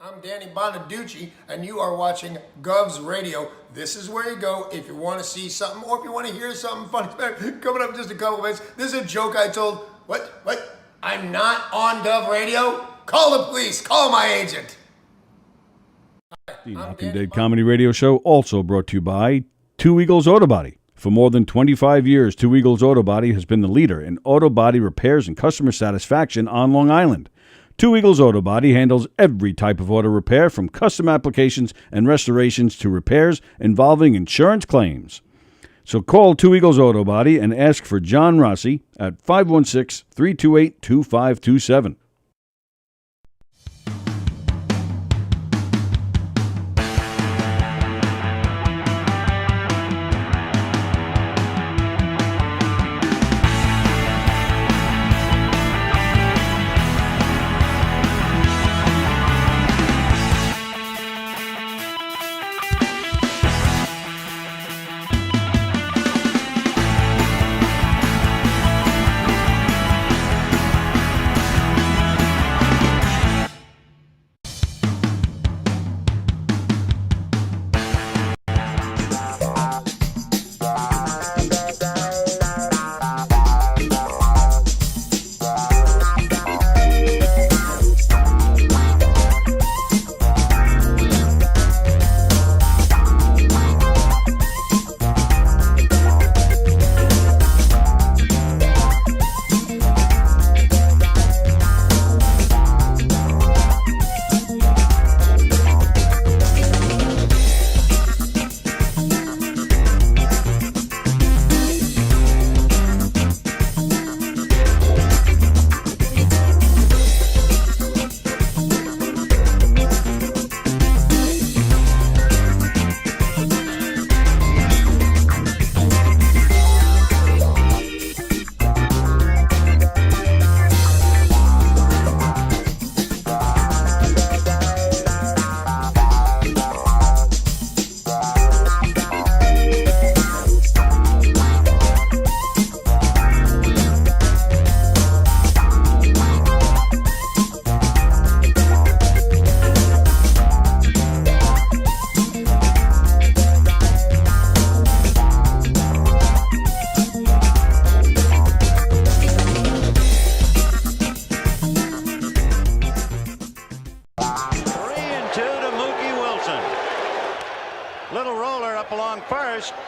I'm Danny Bonaducci, and you are watching Govs Radio. This is where you go if you want to see something or if you want to hear something funny. Coming up in just a couple minutes. This is a joke I told. What? I'm not on Gov Radio? Call the police. Call my agent. The Knockem Dead Comedy Radio Show also brought to you by Two Eagles Auto Body. For more than 25 years, Two Eagles Auto Body has been the leader in auto body repairs and customer satisfaction on Long Island. Two Eagles Auto Body handles every type of auto repair, from custom applications and restorations to repairs involving insurance claims. So call Two Eagles Auto Body and ask for John Rossi at 516-328-2527.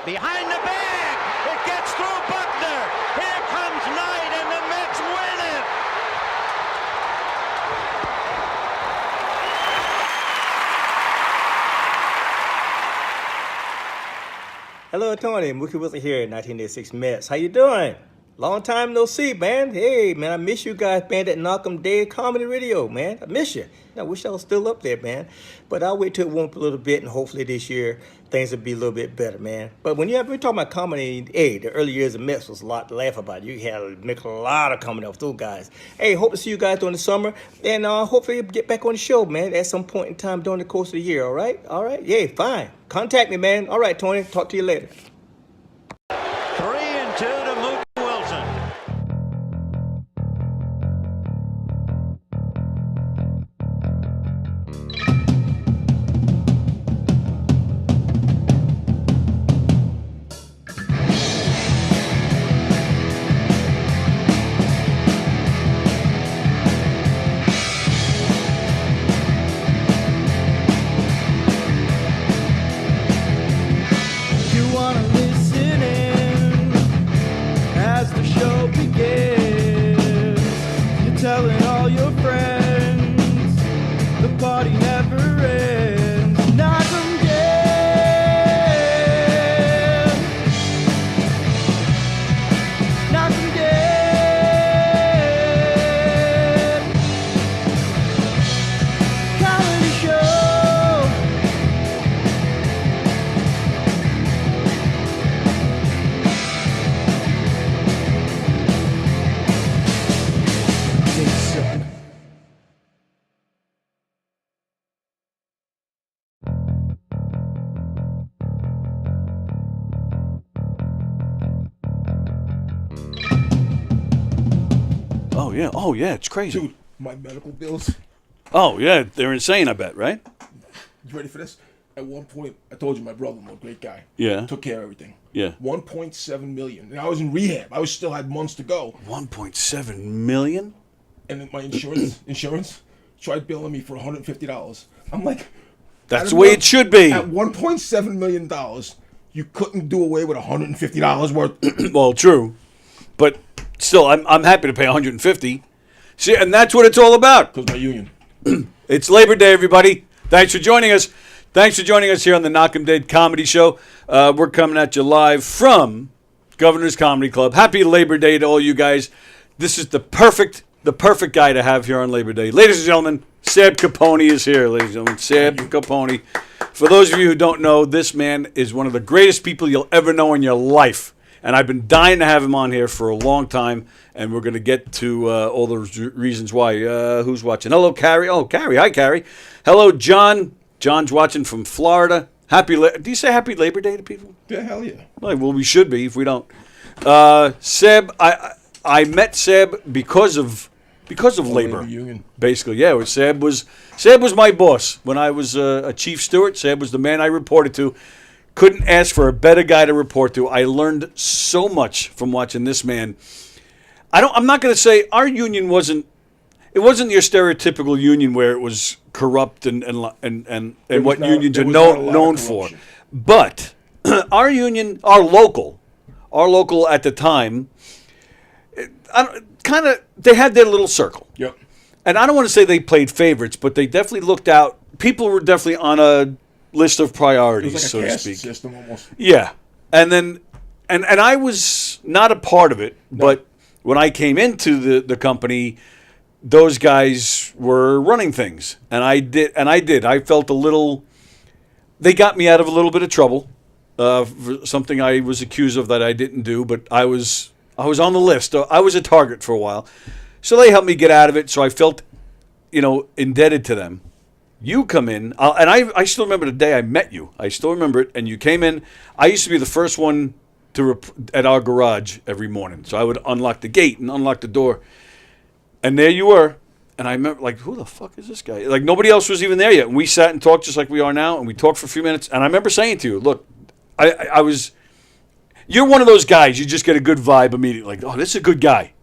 Behind the bag, it gets through Buckner. Here comes Knight, and the Mets win it. Hello, Tony. Mookie Wilson here, 1986 Mets. How you doing? Long time no see, man. Hey, man, I miss you guys, man, at Knockem Dead Comedy Radio, man. I miss you. I wish I was still up there, man. But I'll wait till it warm up a little bit, and hopefully this year things will be a little bit better, man. But when you're talking about comedy, hey, the early years of Mets was a lot to laugh about. You had to make a lot of comedy off those guys. Hey, hope to see you guys during the summer, and hopefully get back on the show, man, at some point in time during the course of the year, all right? All right? Yeah, fine. Contact me, man. All right, Tony. Talk to you later. 3-2 to Mookie Wilson. Telling all your friends the party never ends. Knockem dead. Knockem dead. Comedy show. Oh yeah, it's crazy. Dude, my medical bills, Oh yeah, they're insane. I bet, right? You ready for this? At one point, I told you my brother-in-law, great guy. Yeah. Took care of everything. Yeah. 1.7 million, and I was in rehab. I still had months to go. 1.7 million. And then my insurance tried billing me for $150. I'm like, That's the way it should be. At $1.7 million, you couldn't do away with $150 worth. Well, true, but still, I'm happy to pay 150. See, and that's what it's all about. Because my union. It's Labor Day, everybody. Thanks for joining us. Thanks for joining us here on the Knockem Dead Comedy Show. We're coming at you live from Governor's Comedy Club. Happy Labor Day to all you guys. This is the perfect guy to have here on Labor Day. Ladies and gentlemen, Sab Caponi is here, ladies and gentlemen. Sab Caponi. For those of you who don't know, this man is one of the greatest people you'll ever know in your life. And I've been dying to have him on here for a long time, and we're going to get to all the reasons why. Who's watching? Hello, Carrie. Oh, Carrie. Hi, Carrie. Hello, John. John's watching from Florida. Do you say Happy Labor Day to people? Yeah, hell yeah. Well, we should be if we don't. Seb, I met Seb because of labor. Union. Basically, yeah. Seb was my boss when I was a chief steward. Seb was the man I reported to. Couldn't ask for a better guy to report to. I learned so much from watching this man. I'm not going to say our union wasn't your stereotypical union where it was corrupt and what unions are known for. But our union, our local at the time, they had their little circle. Yep. And I don't want to say they played favorites, but they definitely looked out. People were definitely on a list of priorities, It was like so a to caste speak. system almost. Yeah. And then and I was not a part of it, but when I came into the company, those guys were running things. And I did. I felt a little they got me out of a little bit of trouble for something I was accused of that I didn't do, but I was on the list. I was a target for a while. So they helped me get out of it, so I felt indebted to them. You come in, and I still remember the day I met you. I still remember it, and you came in. I used to be the first one at our garage every morning. So I would unlock the gate and unlock the door. And there you were. And I remember, like, who the fuck is this guy? Like, nobody else was even there yet. And we sat and talked just like we are now, and we talked for a few minutes. And I remember saying to you, look, you're one of those guys, you just get a good vibe immediately. Like, oh, this is a good guy.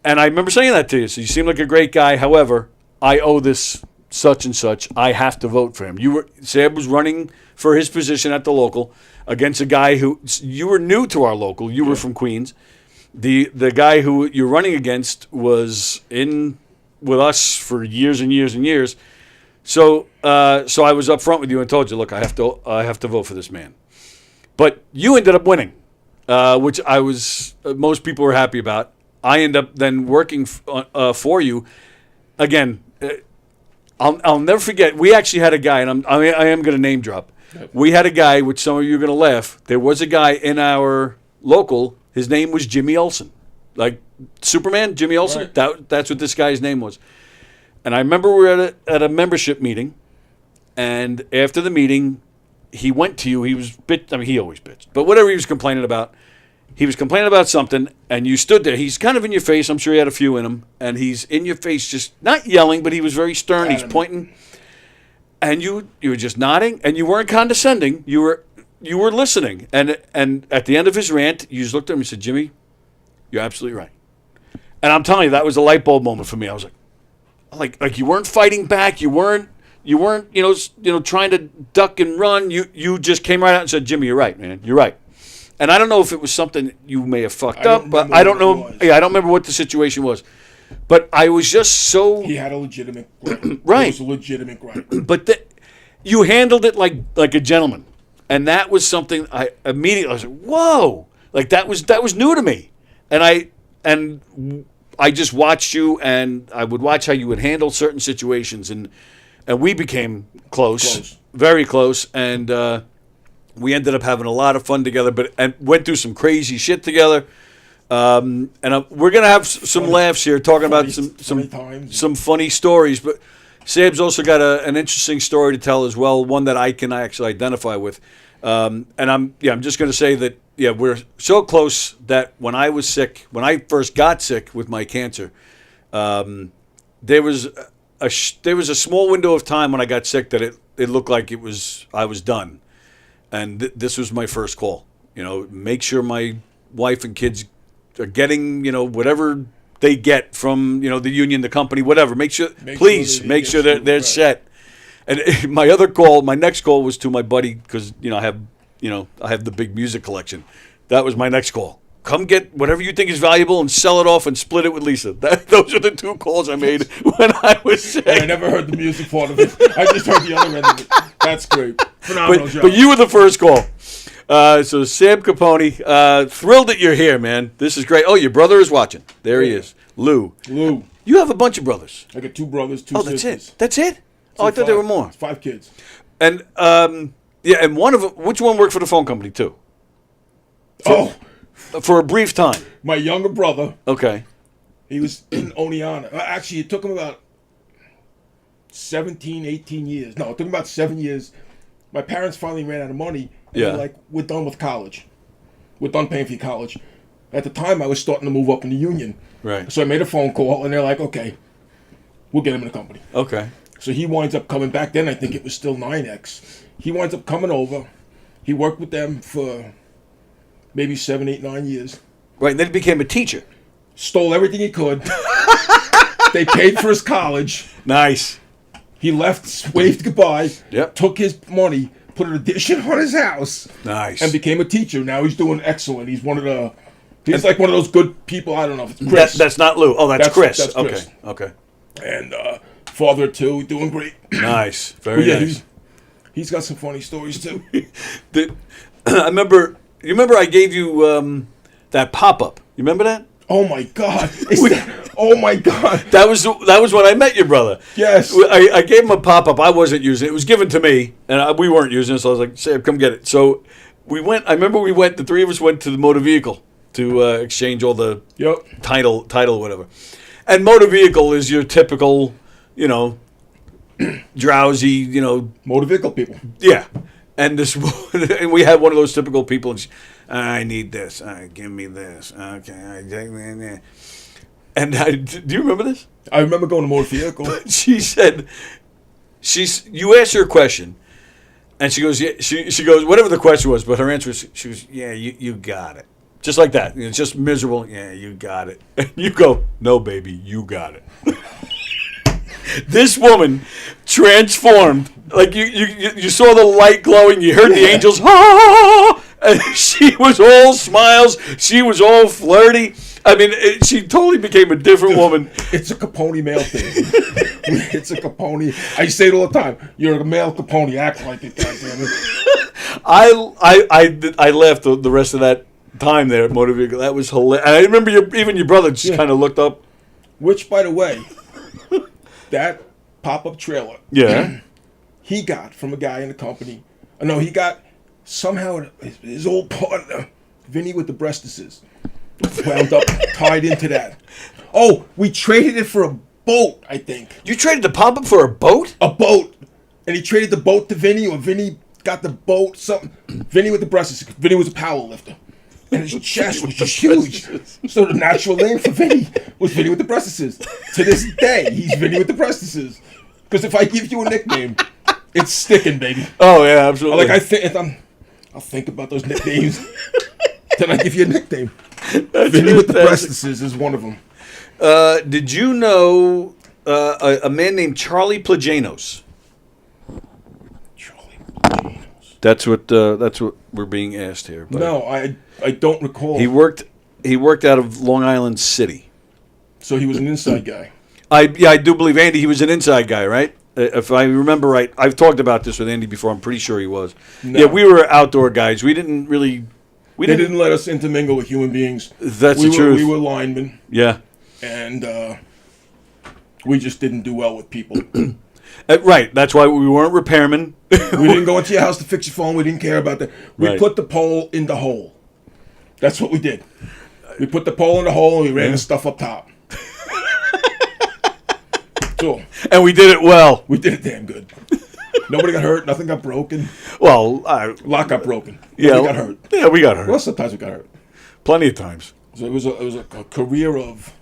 And I remember saying that to you. So you seem like a great guy. However, I owe this such and such. I have to vote for him. Sab was running for his position at the local against a guy who, you were new to our local. You were from Queens. The guy who you're running against was in with us for years and years and years. So I was up front with you and told you, look, I have to vote for this man. But you ended up winning, which most people were happy about. I end up then working for you. Again, I'll never forget. We actually had a guy, and I am going to name drop. We had a guy, which some of you are going to laugh. There was a guy in our local. His name was Jimmy Olsen, like Superman, Jimmy Olsen. Right. That's what this guy's name was. And I remember we were at a membership meeting, and after the meeting, he went to you. He was he always bitched, but whatever he was complaining about. He was complaining about something, and you stood there. He's kind of in your face. I'm sure he had a few in him. And he's in your face, just not yelling, but he was very stern. He's pointing. And you were just nodding, and you weren't condescending. You were listening. And at the end of his rant, you just looked at him and said, Jimmy, you're absolutely right. And I'm telling you, that was a light bulb moment for me. I was like you weren't fighting back. You weren't trying to duck and run. You just came right out and said, Jimmy, you're right, man. You're right. And I don't know if it was something you may have fucked up, but I don't know. Yeah, I don't remember what the situation was. But I was just so. He had a legitimate gripe. Right. It was a legitimate gripe. But you handled it like a gentleman, and that was something I was like, whoa, like that was new to me, and I just watched you, and I would watch how you would handle certain situations, and we became close, very close, and. We ended up having a lot of fun together, and went through some crazy shit together. And we're gonna have some laughs here, talking about some funny stories. But Sab's also got an interesting story to tell as well, one that I can actually identify with. And I'm just gonna say that we're so close that when I was sick, when I first got sick with my cancer, there was there was a small window of time when I got sick that it looked like I was done, and this was my first call. Make sure my wife and kids are getting whatever they get from the union, the company, whatever. Make sure they're set. And my next call was to my buddy because I have the big music collection. That was my next call. Come get whatever you think is valuable and sell it off and split it with Lisa. Those are the 2 calls I made when I was sick. I never heard the music part of it. I just heard the other end of it. That's great. Phenomenal job. But you were the first call. So Sab Caponi, thrilled that you're here, man. This is great. Oh, your brother is watching. There he is. Lou. You have a bunch of brothers. I got 2 brothers, 2 sisters. That's it? Oh, I thought there were more. 5 kids. And and one of them, which one worked for the phone company too? For a brief time. My younger brother. Okay. He was in Oneonta. Actually, it took him about 17, 18 years. No, it took him about 7 years. My parents finally ran out of money. And they were like, we're done with college. We're done paying for your college. At the time, I was starting to move up in the union. Right. So I made a phone call, and they're like, okay, we'll get him in the company. Okay. So he winds up coming back. Then I think it was still 9X. He winds up coming over. He worked with them for maybe 7, 8, 9 years. Right, and then he became a teacher. Stole everything he could. They paid for his college. Nice. He left, waved goodbye, Yep. took his money, put an addition on his house. Nice. And became a teacher. Now he's doing excellent. He's he's like one of those good people. I don't know if it's Chris. That's not Lou. Oh, that's Chris. That's Chris. Okay. And father of 2, doing great. Nice. Very nice. He's got some funny stories too. I remember. You remember I gave you that pop-up. You remember that? Oh my God! Oh my God! That was when I met your brother. Yes. I gave him a pop-up. I wasn't using it. It was given to me, and we weren't using it. So I was like, "Sam, come get it." So we went. I remember we went. The 3 of us went to the motor vehicle to exchange all the title, whatever. And motor vehicle is your typical, drowsy, Motor vehicle people. Yeah. And and we had one of those typical people. And I need this. Give me this. Okay. And do you remember this? I remember going to motor vehicle. She said, you asked her a question, and she goes, yeah. She goes, whatever the question was, but her answer was, she goes, yeah, you got it, just like that. It's just miserable. Yeah, you got it. And you go, no, baby, you got it. This woman transformed. Like you saw the light glowing. You heard the angels. Ah! And she was all smiles. She was all flirty. I mean, she totally became a different woman. It's a Caponi male thing. It's a Caponi. I say it all the time. You're a male Caponi. Act like it, goddammit. I laughed the rest of that time there at Motor Vehicle. That was hilarious. And I remember even your brother just kind of looked up. Which, by the way, that pop-up trailer. Yeah. He got from a guy in the company. No, he got somehow his old partner, Vinny with the breastises, wound up tied into that. Oh, we traded it for a boat, I think. You traded the pop-up for a boat? A boat. And he traded the boat to Vinny, or Vinny got the boat, something. Vinny with the breastises. Vinny was a power lifter. And his chest was just huge. So the natural name for Vinny was Vinny with the breastises. To this day, he's Vinny with the breastises. Because if I give you a nickname, it's sticking, baby. Oh yeah, absolutely. Like I'll think about those nicknames. Then I give you a nickname. Vinny with the breastises is one of them. Did you know a man named Charlie Plagianos? Charlie Plagianos. That's what we're being asked here. But no, I don't recall. He worked out of Long Island City. So he was an inside guy. I do believe, Andy, he was an inside guy, right? If I remember right. I've talked about this with Andy before. I'm pretty sure he was. No. Yeah, we were outdoor guys. We didn't really... They didn't let us intermingle with human beings. That's the truth. We were linemen. Yeah. And we just didn't do well with people. Right. That's why we weren't repairmen. We didn't go into your house to fix your phone. We didn't care about that. We put the pole in the hole. That's what we did. We put the pole in the hole and we ran the stuff up top. So, and we did it well. We did it damn good. Nobody got hurt. Nothing got broken. Well, lock got broken. Yeah, Nobody got hurt. Yeah, we got hurt. Well, sometimes we got hurt. Plenty of times. So it was a career of.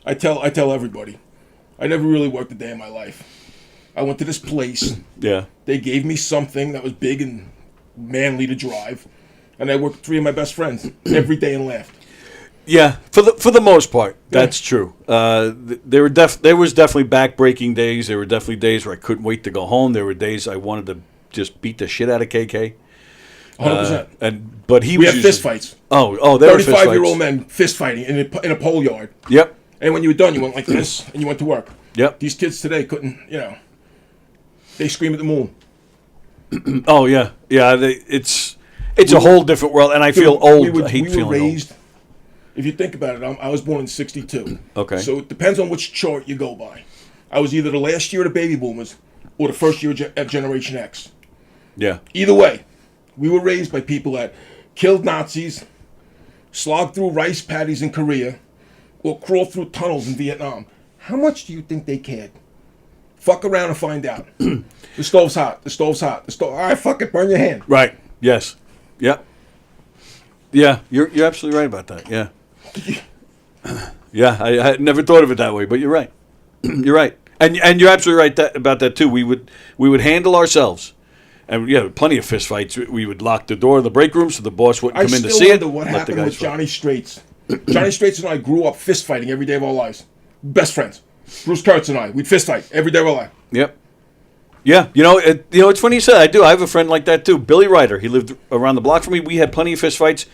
I tell everybody, I never really worked a day in my life. I went to this place. Yeah. They gave me something that was big and manly to drive, and I worked with 3 of my best friends every day and laughed. Yeah, for the most part, that's true. There was definitely back-breaking days. There were definitely days where I couldn't wait to go home. There were days I wanted to just beat the shit out of KK. 100%. But he We was had fist fights. Oh, they were fist fights. 35-year-old men fist fighting in a pole yard. Yep. And when you were done, you went like this, and you went to work. Yep. These kids today couldn't, they scream at the moon. Oh yeah. It's a whole different world, and I feel old. I hate we were feeling raised. If you think about it, I was born in '62. Okay. So it depends on which chart you go by. I was either the last year of the baby boomers or the first year of Generation X. old. Yeah. Either way, we were raised by people that killed Nazis, slogged through rice paddies in Korea, or crawled through tunnels in Vietnam. How much do you think they cared? Fuck around and find out. The stove's hot. The stove's hot. The stove. All right, fuck it. Burn your hand. Right. Yes. Yep. Yeah, you're absolutely right about that. Yeah. Yeah, I had never thought of it that way, but you're right. You're right, and you're absolutely right about that too. We would handle ourselves, and plenty of fist fights. We would lock the door of the break room so the boss wouldn't come in to see it. I still wonder what happened with Johnny Straits. Johnny Straits and I grew up fist fighting every day of our lives. Best friends. Bruce Kurtz and I, we'd fist fight every day of our life. Yep. Yeah, it's funny you said. I have a friend like that too, Billy Ryder. He lived around the block from me. We had plenty of fist fights.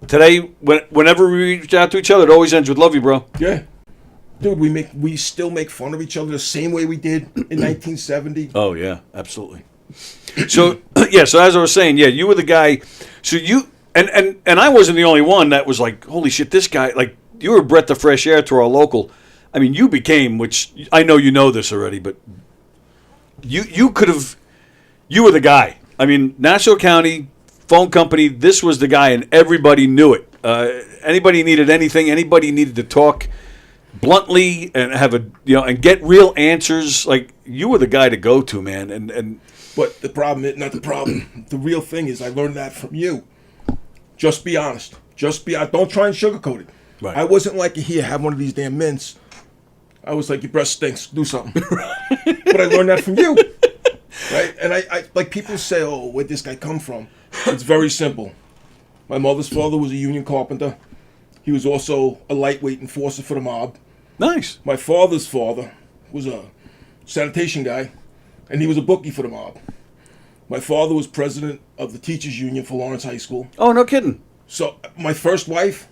Today, whenever we reach out to each other, it always ends with "love you, bro." Yeah, dude, we still make fun of each other the same way we did in 1970. Oh yeah, absolutely. So so as I was saying, you were the guy. So you and I wasn't the only one that was like, holy shit, this guy, like, you were a breath of fresh air to our local. I mean, you became, which I know you know this already, but you were the guy. I mean, Nassau County phone company, this was the guy, and everybody knew it. Anybody needed anything, anybody needed to talk bluntly and have and get real answers. Like, you were the guy to go to, man. And but the problem is not the problem. The real thing is, I learned that from you. Just be honest. Don't try and sugarcoat it. Right. I wasn't like, here, have one of these damn mints. I was like, your breath stinks. Do something. But I learned that from you. Right? And I like, people say, oh, where'd this guy come from? It's very simple. My mother's father was a union carpenter. He was also a lightweight enforcer for the mob. nice. My father's father was a sanitation guy, and he was a bookie for the mob. My father was president of the teachers union for Lawrence High School. Oh, no kidding. So my first wife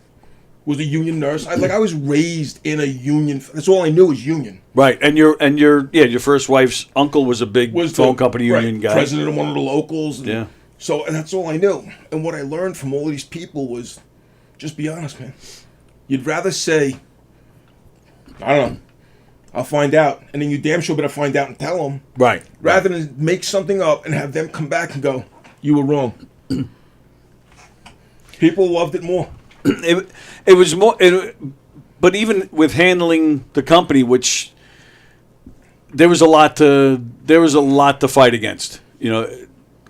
was a union nurse. I was raised in a union. That's all I knew was union. Right, and your first wife's uncle was a big phone company union guy. President of one of the locals. Yeah. So and that's all I knew. And what I learned from all of these people was, just be honest, man. You'd rather say, I don't know, I'll find out, and then you damn sure better find out and tell them. Right. Rather than make something up and have them come back and go, you were wrong. People loved it more. It was more, but even with handling the company, which there was a lot to fight against.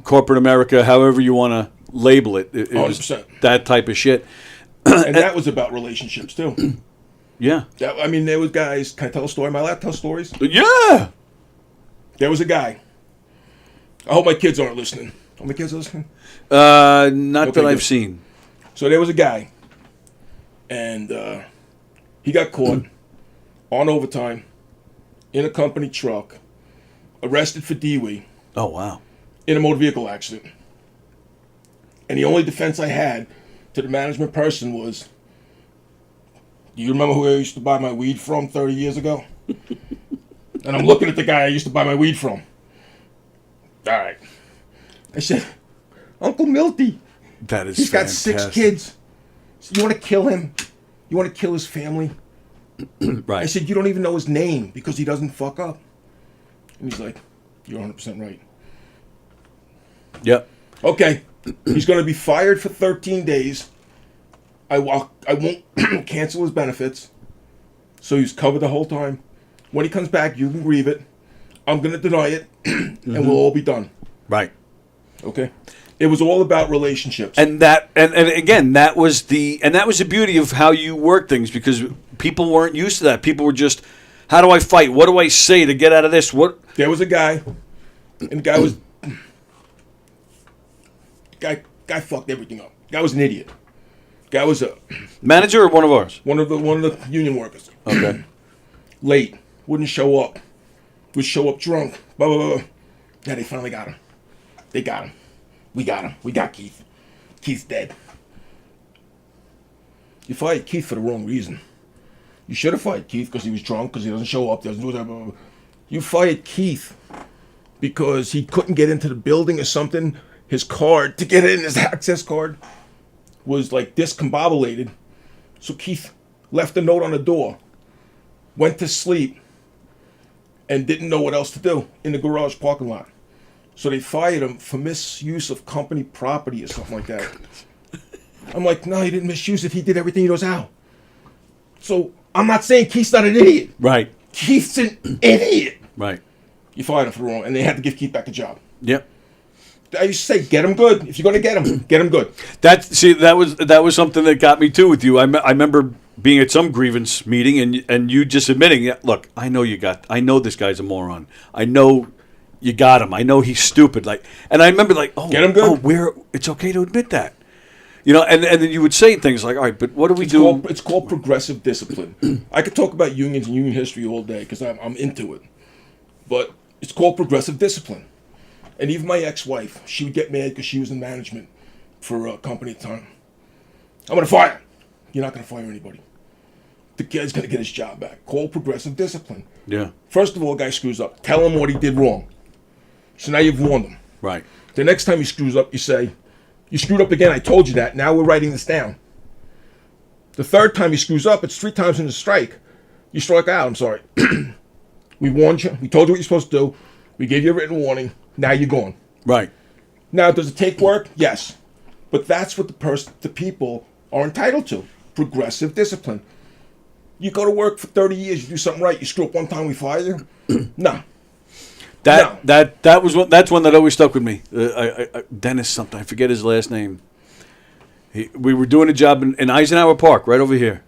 Corporate America, however you want to label it, it was 100%. that type of shit. And that was about relationships too. Yeah. There was guys. Can I tell a story? Am I allowed to tell stories? Yeah. There was a guy. I hope my kids aren't listening. Are my kids listening? Not that I've good. seen. So there was a guy, and he got caught on overtime in a company truck, arrested for DWI Oh wow. in a motor vehicle accident. And the only defense I had to the management person was, do you remember who I used to buy my weed from 30 years ago? And I'm looking at the guy I used to buy my weed from. All right. I said, Uncle Milty. That is He's got fantastic. 6 kids. So you want to kill him? You want to kill his family? Right. I said, you don't even know his name because he doesn't fuck up. And he's like, you're 100% right. Yep. Okay, he's going to be fired for 13 days. I won't cancel his benefits. So he's covered the whole time. When he comes back, you can grieve it. I'm going to deny it, and we'll all be done. Right. Okay? It was all about relationships. And again, that was the beauty of how you work things, because people weren't used to that. People were just How do I fight? What do I say to get out of this? What? There was a guy, and the guy was guy fucked everything up. Guy was an idiot. Guy was a Manager or one of ours? one of the union workers. Okay. Late, wouldn't show up. Would show up drunk. Blah blah blah. Yeah, they finally got him. They got him. We got him. We got Keith. Keith's dead. You fired Keith for the wrong reason. You should have fired Keith because he was drunk, because he doesn't show up, doesn't do that. Blah, blah, blah. You fired Keith because he couldn't get into the building or something. His card, to get in, his access card, was like discombobulated. So Keith left a note on the door, went to sleep, and didn't know what else to do in the garage parking lot. So they fired him for misuse of company property or something like that. I'm like, no, he didn't misuse it. He did everything he knows how. So I'm not saying Keith's not an idiot. Right. Keith's an idiot. Right. You fired him for the wrong, and they had to give Keith back a job. Yep. I used to say, get him good. If you're going to get him good. That was something that got me too with you. I remember being at some grievance meeting and you just admitting, yeah, look, I know this guy's a moron. I know you got him. I know he's stupid. And I remember Get him good. It's okay to admit that. And then you would say things like, all right, but what do we do? It's called progressive discipline. I could talk about unions and union history all day because I'm into it. But it's called progressive discipline. And even my ex-wife, she would get mad because she was in management for a company at the time. I'm going to fire her. You're not going to fire anybody. The guy's going to get his job back. Called progressive discipline. Yeah. First of all, a guy screws up. Tell him what he did wrong. So now you've warned him. Right. The next time he screws up, you say, you screwed up again, I told you that. Now we're writing this down. The third time he screws up, it's 3 times in the strike. You strike out, I'm sorry. We warned you. We told you what you're supposed to do. We gave you a written warning. Now you're gone. Right. Now, does it take work? Yes. But that's what the people are entitled to. Progressive discipline. You go to work for 30 years, you do something right, you screw up one time, we fire you? No. That's one that always stuck with me. Dennis something, I forget his last name. We were doing a job in Eisenhower Park, right over here.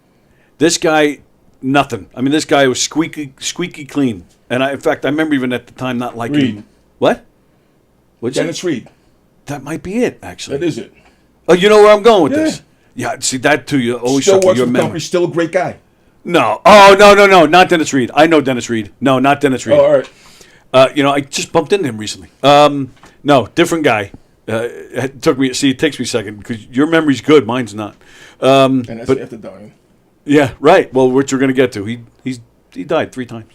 This guy, nothing. I mean, this guy was squeaky clean. And in fact, I remember even at the time not liking him. What? What'd you say? Dennis Reed. That might be it, actually. That is it. Oh, you know where I'm going with Yeah. this? Yeah, see, that too, you always Still stuck with works your for the memory. company, still a great guy. No. Oh, no, not Dennis Reed. I know Dennis Reed. No, not Dennis Reed. Oh, all right. I just bumped into him recently. No, different guy. It takes me a second because your memory's good, mine's not. And that's after dying. Yeah, right. Well, which we're going to get to. He died 3 times.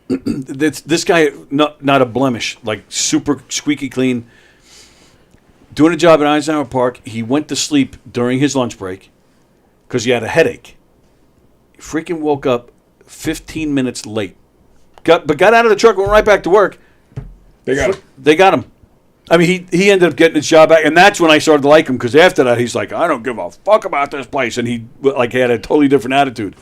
This guy, not a blemish, like super squeaky clean. Doing a job at Eisenhower Park, he went to sleep during his lunch break because he had a headache. He freaking woke up 15 minutes late. Got out of the truck, went right back to work. They got him. They got him. I mean, he ended up getting his job back, and that's when I started to like him because after that, he's like, I don't give a fuck about this place, and he had a totally different attitude.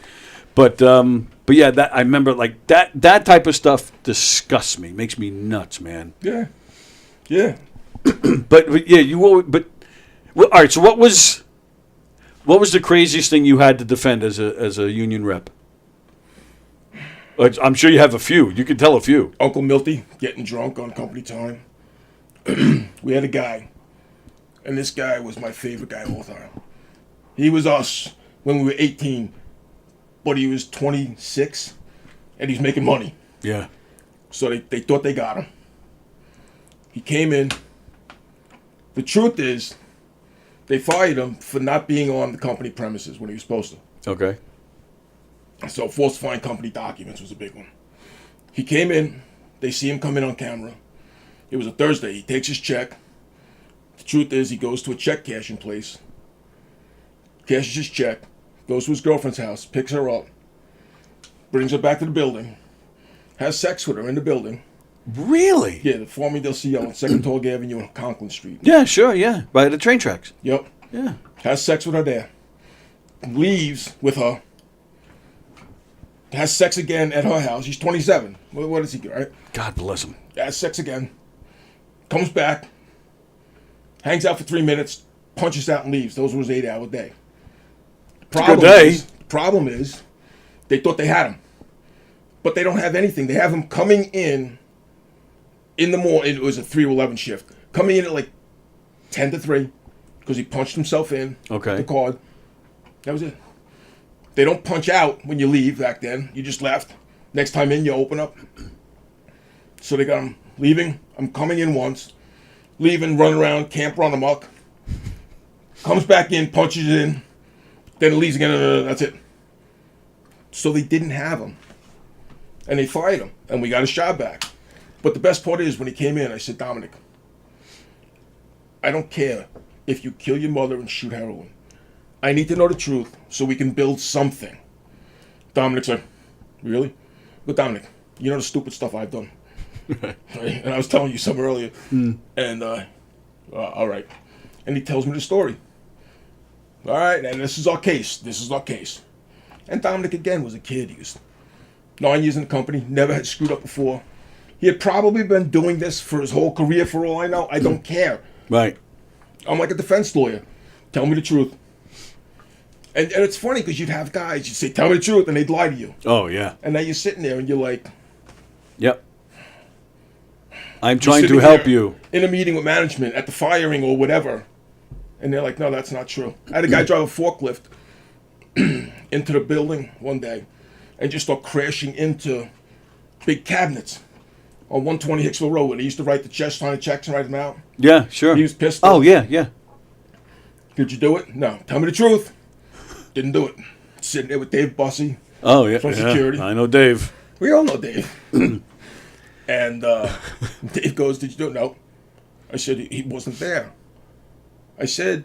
But yeah, that I remember that type of stuff disgusts me, makes me nuts, man. Yeah. Yeah. But yeah, all right. So what was the craziest thing you had to defend as a union rep? I'm sure you have a few. You can tell a few. Uncle Milty getting drunk on company time. We had a guy, and this guy was my favorite guy all the time. He was us when we were 18, but he was 26, and he's making money. Yeah. So they thought they got him. He came in. The truth is, they fired him for not being on the company premises when he was supposed to. Okay. So falsifying company documents was a big one. He came in. They see him come in on camera. It was a Thursday. He takes his check. The truth is, he goes to a check cashing place, cashes his check, goes to his girlfriend's house, picks her up, brings her back to the building, has sex with her in the building. Really? Yeah, the formerly they'll see on 2nd Tall Avenue and Conklin Street. Yeah, sure, yeah. By the train tracks. Yep. Yeah. Has sex with her there. Leaves with her. Has sex again at her house. He's 27. What does he get, right? God bless him. Has sex again. Comes back. Hangs out for 3 minutes. Punches out and leaves. Those were his 8-hour day. It's a good day. Problem is, they thought they had him. but they don't have anything. They have him coming in the morning. It was a 3 to 11 shift. Coming in at like 10 to 3 because he punched himself in. Okay. The card. That was it. They don't punch out when you leave back then. You just left. Next time in, you open up. So they got him leaving. I'm coming in once. Leaving, running around, camp run amok. Comes back in, punches in. Then leaves again. That's it. So they didn't have him. And they fired him. And we got his job back. But the best part is when he came in, I said, Dominic, I don't care if you kill your mother and shoot heroin. I need to know the truth so we can build something. Dominic's like, really? But Dominic, you know the stupid stuff I've done. Right? And I was telling you some earlier. And, all right. And he tells me the story. All right, and this is our case. This is our case. And Dominic, again, was a kid. He was 9 years in the company, never had screwed up before. He had probably been doing this for his whole career, for all I know. I don't care. Right. I'm like a defense lawyer. Tell me the truth. And it's funny because you'd have guys, you'd say, tell me the truth, and they'd lie to you. Oh, yeah. And now you're sitting there and you're like... Yep. I'm trying to help you. In a meeting with management, at the firing or whatever. And they're like, no, that's not true. I had a guy drive a forklift into the building one day and just start crashing into big cabinets on 120 Hicksville Road. And he used to write the checks, sign the checks and write them out. Yeah, sure. He was pissed. Oh, yeah, yeah. Did you do it? No. Tell me the truth. Didn't do it. Sitting there with Dave Bussey. Oh, yeah. From security. I know Dave. We all know Dave. And Dave goes, did you do it? No. I said, he wasn't there. I said,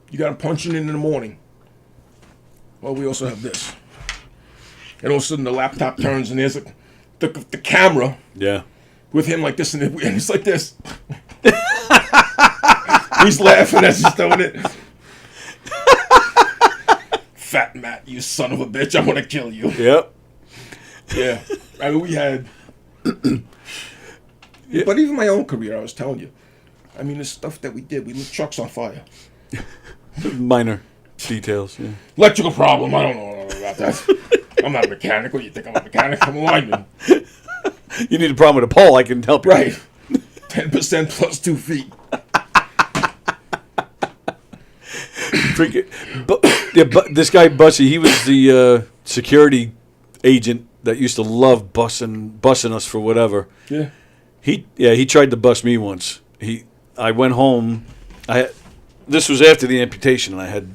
you got him punching in the morning. Well, we also have this. And all of a sudden the laptop turns and there's the camera. Yeah. With him like this and it's like this. He's laughing as he's doing it. Fat Matt, you son of a bitch, I'm gonna kill you. Yep. Yeah. I mean, we had... Yeah. But even my own career, I was telling you. I mean, the stuff that we did, we lit trucks on fire. Minor details, yeah. Electrical problem, I don't know about that. I'm not a mechanic. What do you think? I'm a mechanic? I'm a lineman. You need a problem with a pole, I can help you. Right. 10% plus 2 feet. But this guy Bussy, he was the security agent that used to love bussing us for whatever. Yeah. He tried to bust me once. I went home. This was after the amputation, and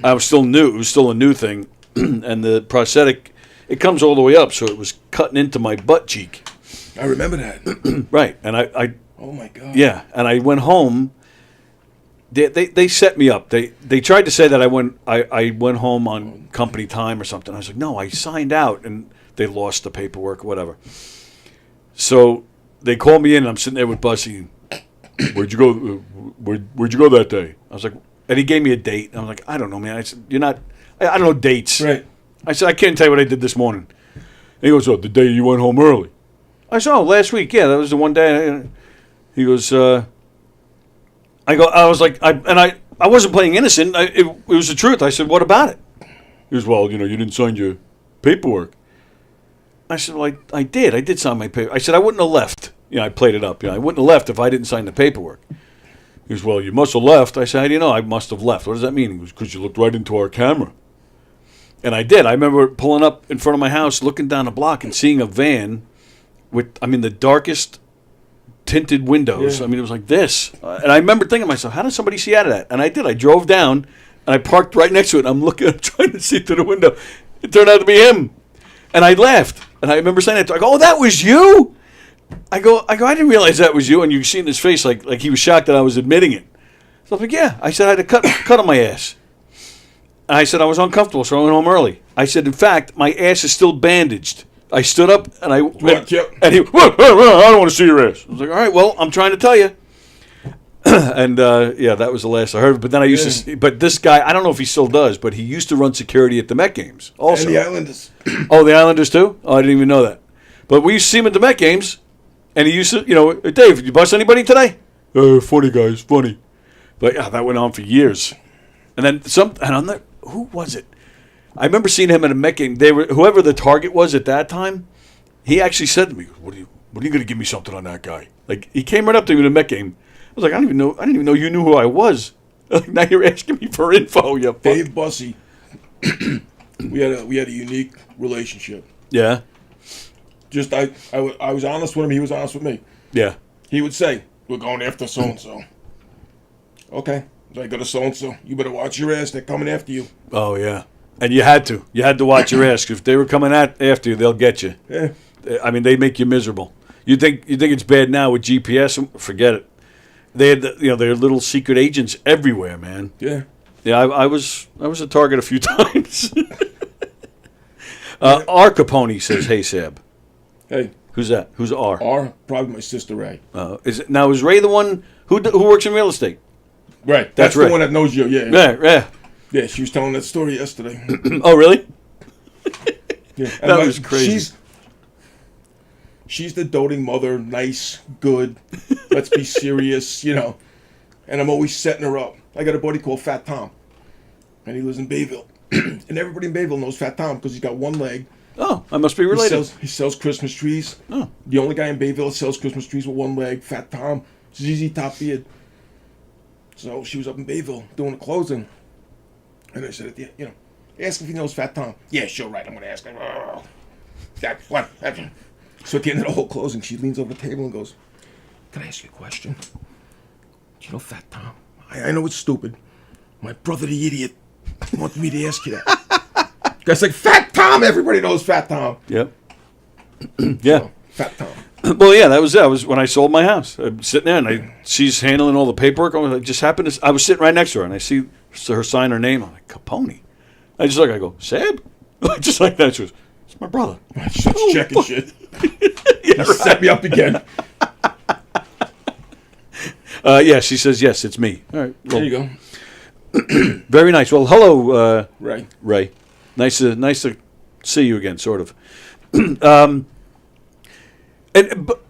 I was still new. It was still a new thing, and the prosthetic, it comes all the way up, so it was cutting into my butt cheek. I remember that. Right, and I. Oh my God. Yeah, and I went home. They set me up. They tried to say that I went home on company time or something. I was like, no, I signed out, and they lost the paperwork or whatever. So they called me in, and I'm sitting there with Bussy. Where'd you go? Where'd you go that day? I was like, and he gave me a date. And I was like, I don't know, man. I said, you're not. I don't know dates. Right. I said, I can't tell you what I did this morning. And he goes, oh, the day you went home early. I said, oh, last week. Yeah, that was the one day. He goes, I was like, I wasn't playing innocent. It was the truth. I said, what about it? He goes, well, you didn't sign your paperwork. I said, well, I did. I did sign my paper. I said, I wouldn't have left. I played it up. I wouldn't have left if I didn't sign the paperwork. He goes, well, you must have left. I said, how do you know I must have left? What does that mean? He goes, because you looked right into our camera. And I did. I remember pulling up in front of my house, looking down the block and seeing a van with, the darkest tinted windows. Yeah. It was like this. And I remember thinking to myself, how did somebody see out of that? And I did. I drove down and I parked right next to it. And I'm trying to see through the window. It turned out to be him. And I laughed. And I remember saying that. I go, oh, that was you? I go, I didn't realize that was you. And you see in his face like he was shocked that I was admitting it. So I was like, yeah. I said I had a cut on my ass. And I said I was uncomfortable, so I went home early. I said, in fact, my ass is still bandaged. I stood up and I went, and he, I don't want to see your ass. I was like, all right, well, I'm trying to tell you. And that was the last I heard. But then I used to see, but this guy, I don't know if he still does, but he used to run security at the Met games also. And the Islanders. Oh, the Islanders too? Oh, I didn't even know that. But we used to see him at the Met games, and he used to, Dave, did you bust anybody today? Funny guys, funny. But yeah, that went on for years. And then who was it? I remember seeing him at a Met game. Whoever the target was at that time. He actually said to me, "What are you going to give me something on that guy?" Like he came right up to me at a Met game. I was like, I didn't even know you knew who I was. Like, now you're asking me for info. You fuck. Dave Bussey. we had a unique relationship. Yeah. Just I was honest with him. He was honest with me. Yeah. He would say, "We're going after so and so." Okay. I go to so and so. You better watch your ass. They're coming after you. Oh yeah. And you had to. You had to watch your ass. 'Cause if they were coming after you, they'll get you. Yeah. I mean, they make you miserable. You think it's bad now with GPS? Forget it. They had their little secret agents everywhere, man. Yeah. Yeah, I was a target a few times. R. Caponi says, "Hey Sab." Hey. Who's that? Who's R? R, probably my sister Ray. Is Ray the one who works in real estate? Right. That's the Ray. one that knows you. Yeah. Yeah. Yeah. She was telling that story yesterday. Oh, really? Yeah. That was crazy. She's the doting mother, nice, good, let's be serious, And I'm always setting her up. I got a buddy called Fat Tom, and he lives in Bayville. And everybody in Bayville knows Fat Tom because he's got one leg. Oh, I must be related. He sells Christmas trees. Oh. The only guy in Bayville that sells Christmas trees with one leg, Fat Tom, ZZ Top Beard. So she was up in Bayville doing a closing. And I said, ask if he knows Fat Tom. Yeah, sure, right, I'm going to ask him. What? So at the end of the whole closing, she leans over the table and goes, "Can I ask you a question? Do you know Fat Tom? I know it's stupid. My brother, the idiot, wanted me to ask you that." Guy's like, "Fat Tom! Everybody knows Fat Tom." Yep. Yeah. So, Fat Tom. Well, yeah, that was it. I was when I sold my house. I'm sitting there, and she's handling all the paperwork. I was sitting right next to her, and I see her sign her name. I'm like, "Caponi." I just look. I go, "Sab?" Just like that. She goes, "It's my brother." Just checking shit. Yeah, right. Set me up again. Yeah, she says, "Yes, it's me." All right. Well, There you go. very nice. Well, hello, Ray. Nice to see you again, sort of. But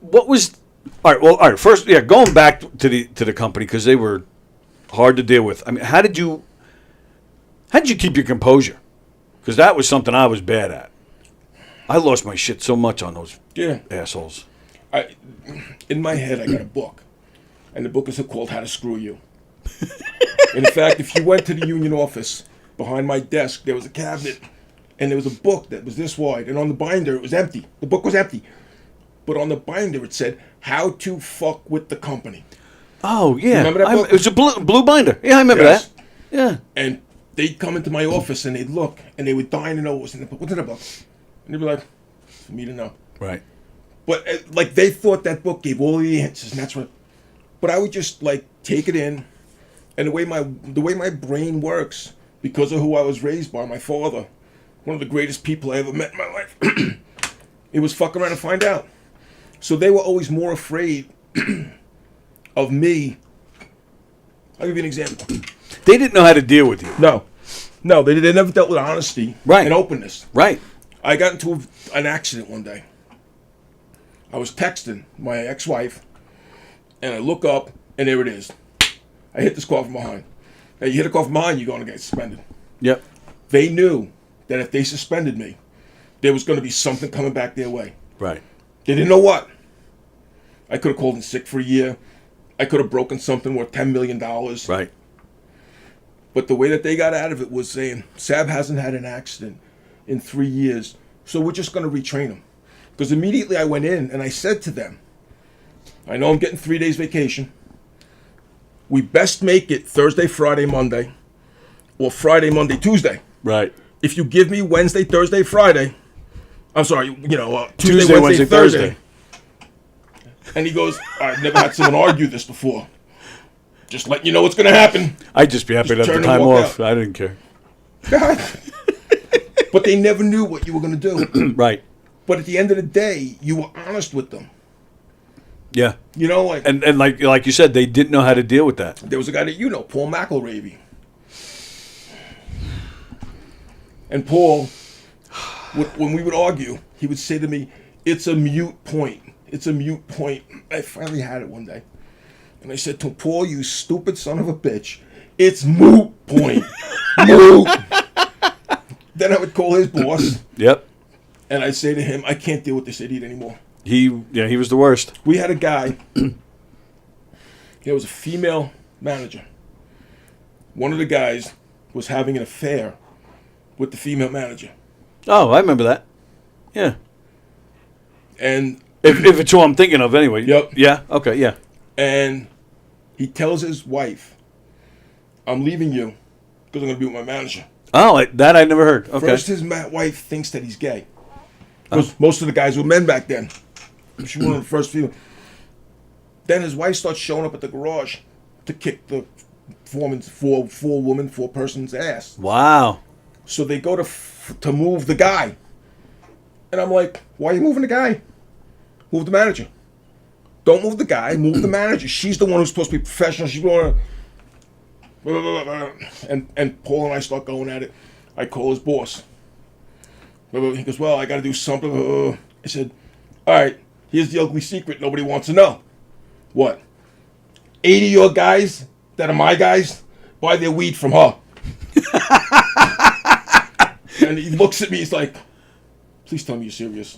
what was all right? First, yeah, going back to the company because they were hard to deal with. I mean, how did you keep your composure? Because that was something I was bad at. I lost my shit so much on those assholes. In my head, I got a book, and the book is called "How to Screw You." In fact, if you went to the union office, behind my desk, there was a cabinet, and there was a book that was this wide, and on the binder, it was empty. The book was empty. But on the binder, it said, "How to fuck with the company." Oh, yeah. Remember that book? It was a blue binder. Yeah, I remember Yes. that. Yeah. And they'd come into my office, and they'd look, and they would dying to know what was in the book. What's in the book? And they'd be like, "For me to know." Right. But, they thought that book gave all the answers, and that's what... But I would just, take it in, and the way my brain works, because of who I was raised by, my father, one of the greatest people I ever met in my life, it was fuck around and find out. So they were always more afraid of me. I'll give you an example. They didn't know how to deal with you. No, they never dealt with honesty and openness. Right. I got into an accident one day. I was texting my ex-wife, and I look up, and there it is. I hit this car from behind. Now, you hit a car from behind, you're going to get suspended. Yep. They knew that if they suspended me, there was going to be something coming back their way. Right. They didn't know what. I could have called in sick for a year. I could have broken something worth $10 million. Right. But the way that they got out of it was saying, "Sab hasn't had an accident in 3 years, so we're just going to retrain him." Because immediately I went in and I said to them, "I know I'm getting 3 days vacation. We best make it Thursday, Friday, Monday, or Friday, Monday, Tuesday. Right. If you give me Wednesday, Thursday, Friday, I'm sorry, Tuesday, Wednesday, Thursday." And he goes, "I've never had someone argue this before. Just letting you know what's going to happen." I'd just be happy to have the turn and time walk off. out. I didn't care. But they never knew what you were going to do. Right. But at the end of the day, you were honest with them. Yeah. And like you said, they didn't know how to deal with that. there was a guy that Paul McElravy. And Paul, when we would argue, he would say to me, "It's a mute point. It's a mute point." I finally had it one day. And I said to Paul, "You stupid son of a bitch. It's moot point." Moot. then I would call his boss, Yep. and I'd say to him, I can't deal with this idiot anymore. He was the worst. We had a guy, he was a female manager. One of the guys was having an affair with the female manager. Oh, I remember that. Yeah. And If it's who I'm thinking of, anyway. Yep. Yeah. Okay. Yeah. and he tells his wife, I'm leaving you because I'm going to be with my manager. Oh, that I never heard. Okay. First, his wife thinks that he's gay. Because most of the guys were men back then. She was one of the first few. Then his wife starts showing up at the garage to kick the four person's ass. Wow. So they go to move the guy. And I'm like, why are you moving the guy? Move the manager. Don't move the guy, move the manager. She's the one who's supposed to be professional. She's going to... And Paul and I start going at it. I call his boss. He goes, well, I got to do something. I said, all right, here's the ugly secret nobody wants to know. What? 80 of your guys that are my guys buy their weed from her. And he looks at me, he's like, please tell me you're serious.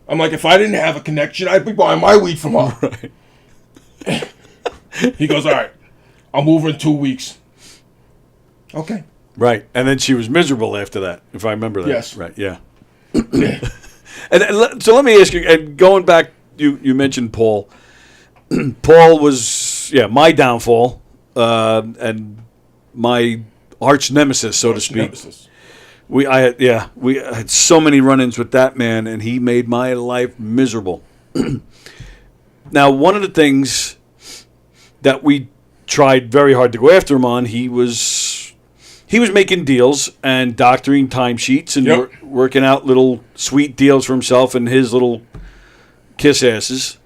I'm like, if I didn't have a connection, I'd be buying my weed from her. Right. He goes, all right, I'll move her in 2 weeks. Okay. Right. And then she was miserable after that, if I remember that. Yes. Right. Yeah. And so let me ask you, and going back, you mentioned Paul. Paul was, my downfall and my arch nemesis, so to speak. Nemesis. We had so many run-ins with that man, and he made my life miserable. Now, one of the things that we tried very hard to go after him on, he was making deals and doctoring timesheets and working out little sweet deals for himself and his little kiss asses.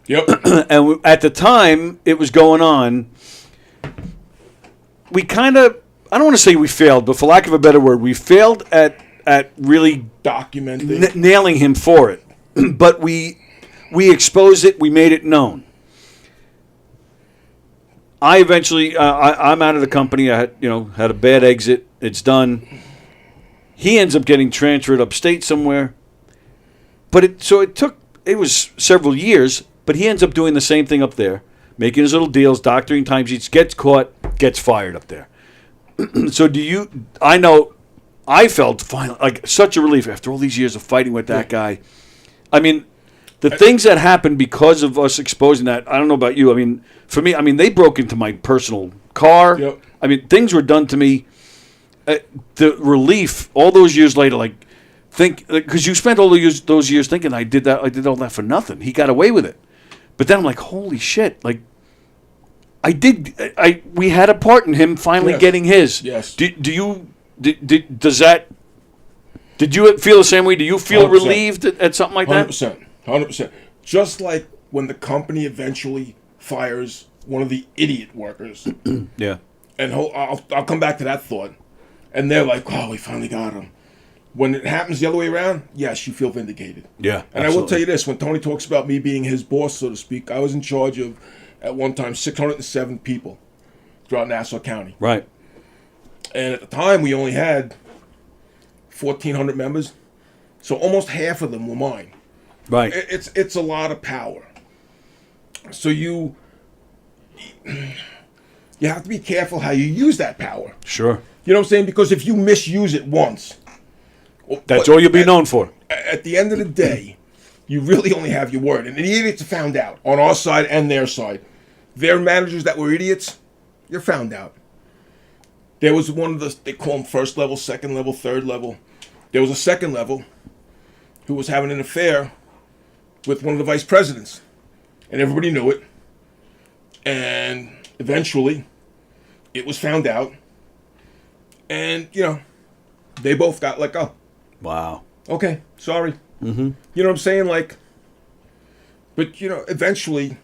Yep. And at the time it was going on, we kind of, I don't want to say we failed, but for lack of a better word, we failed at really Documenting. nailing him for it. But we exposed it, we made it known. I eventually, I'm out of the company. I had a bad exit. It's done. He ends up getting transferred upstate somewhere. But it was several years, but he ends up doing the same thing up there, making his little deals, doctoring timesheets, gets caught, gets fired up there. So I know I felt finally like such a relief after all these years of fighting with that guy. I mean, the things that happened because of us exposing that, I don't know about you. I mean, for me, they broke into my personal car. Yep. I mean, things were done to me. The relief all those years later, because you spent all those years thinking I did all that for nothing. He got away with it. But then I'm like, holy shit! Like, we had a part in him finally getting his. Yes. Did you feel the same way? Do you feel 100%. relieved at something like that? 100%. Just like when the company eventually fires one of the idiot workers. Yeah. And I'll come back to that thought. And they're like, oh, we finally got him. When it happens the other way around, yes, you feel vindicated. Yeah. And I will tell you this, when Tony talks about me being his boss, so to speak, I was in charge of, at one time, 607 people throughout Nassau County. Right. And at the time, we only had 1,400 members. So almost half of them were mine. Right. It's a lot of power. So you have to be careful how you use that power. Sure. You know what I'm saying? Because if you misuse it once, That's all you'll be known for. At the end of the day, you really only have your word. And the idiots are found out on our side and their side. Their managers that were idiots, you're found out. There was one of they call them first level, second level, third level. There was a second level who was having an affair with one of the vice presidents. And everybody knew it. And eventually, it was found out. And, they both got let go. Wow. Okay, sorry. Mm-hmm. You know what I'm saying? But, eventually,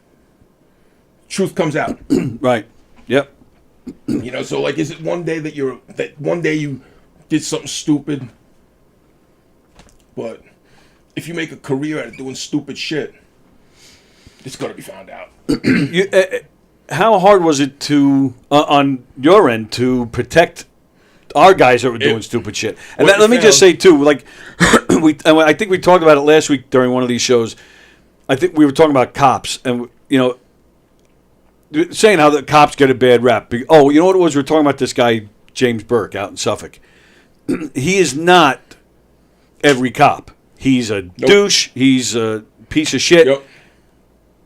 truth comes out. Right. Yep. So, is it one day that one day you did something stupid? But if you make a career out of doing stupid shit, it's going to be found out. How hard was it to, on your end, to protect our guys that were doing stupid shit. And What let me you just found- say too, like I think we talked about it last week during one of these shows. I think we were talking about cops, and saying how the cops get a bad rap. Oh, you know what it was? We were talking about this guy James Burke out in Suffolk. He is not every cop. He's a douche. He's a piece of shit. Yep.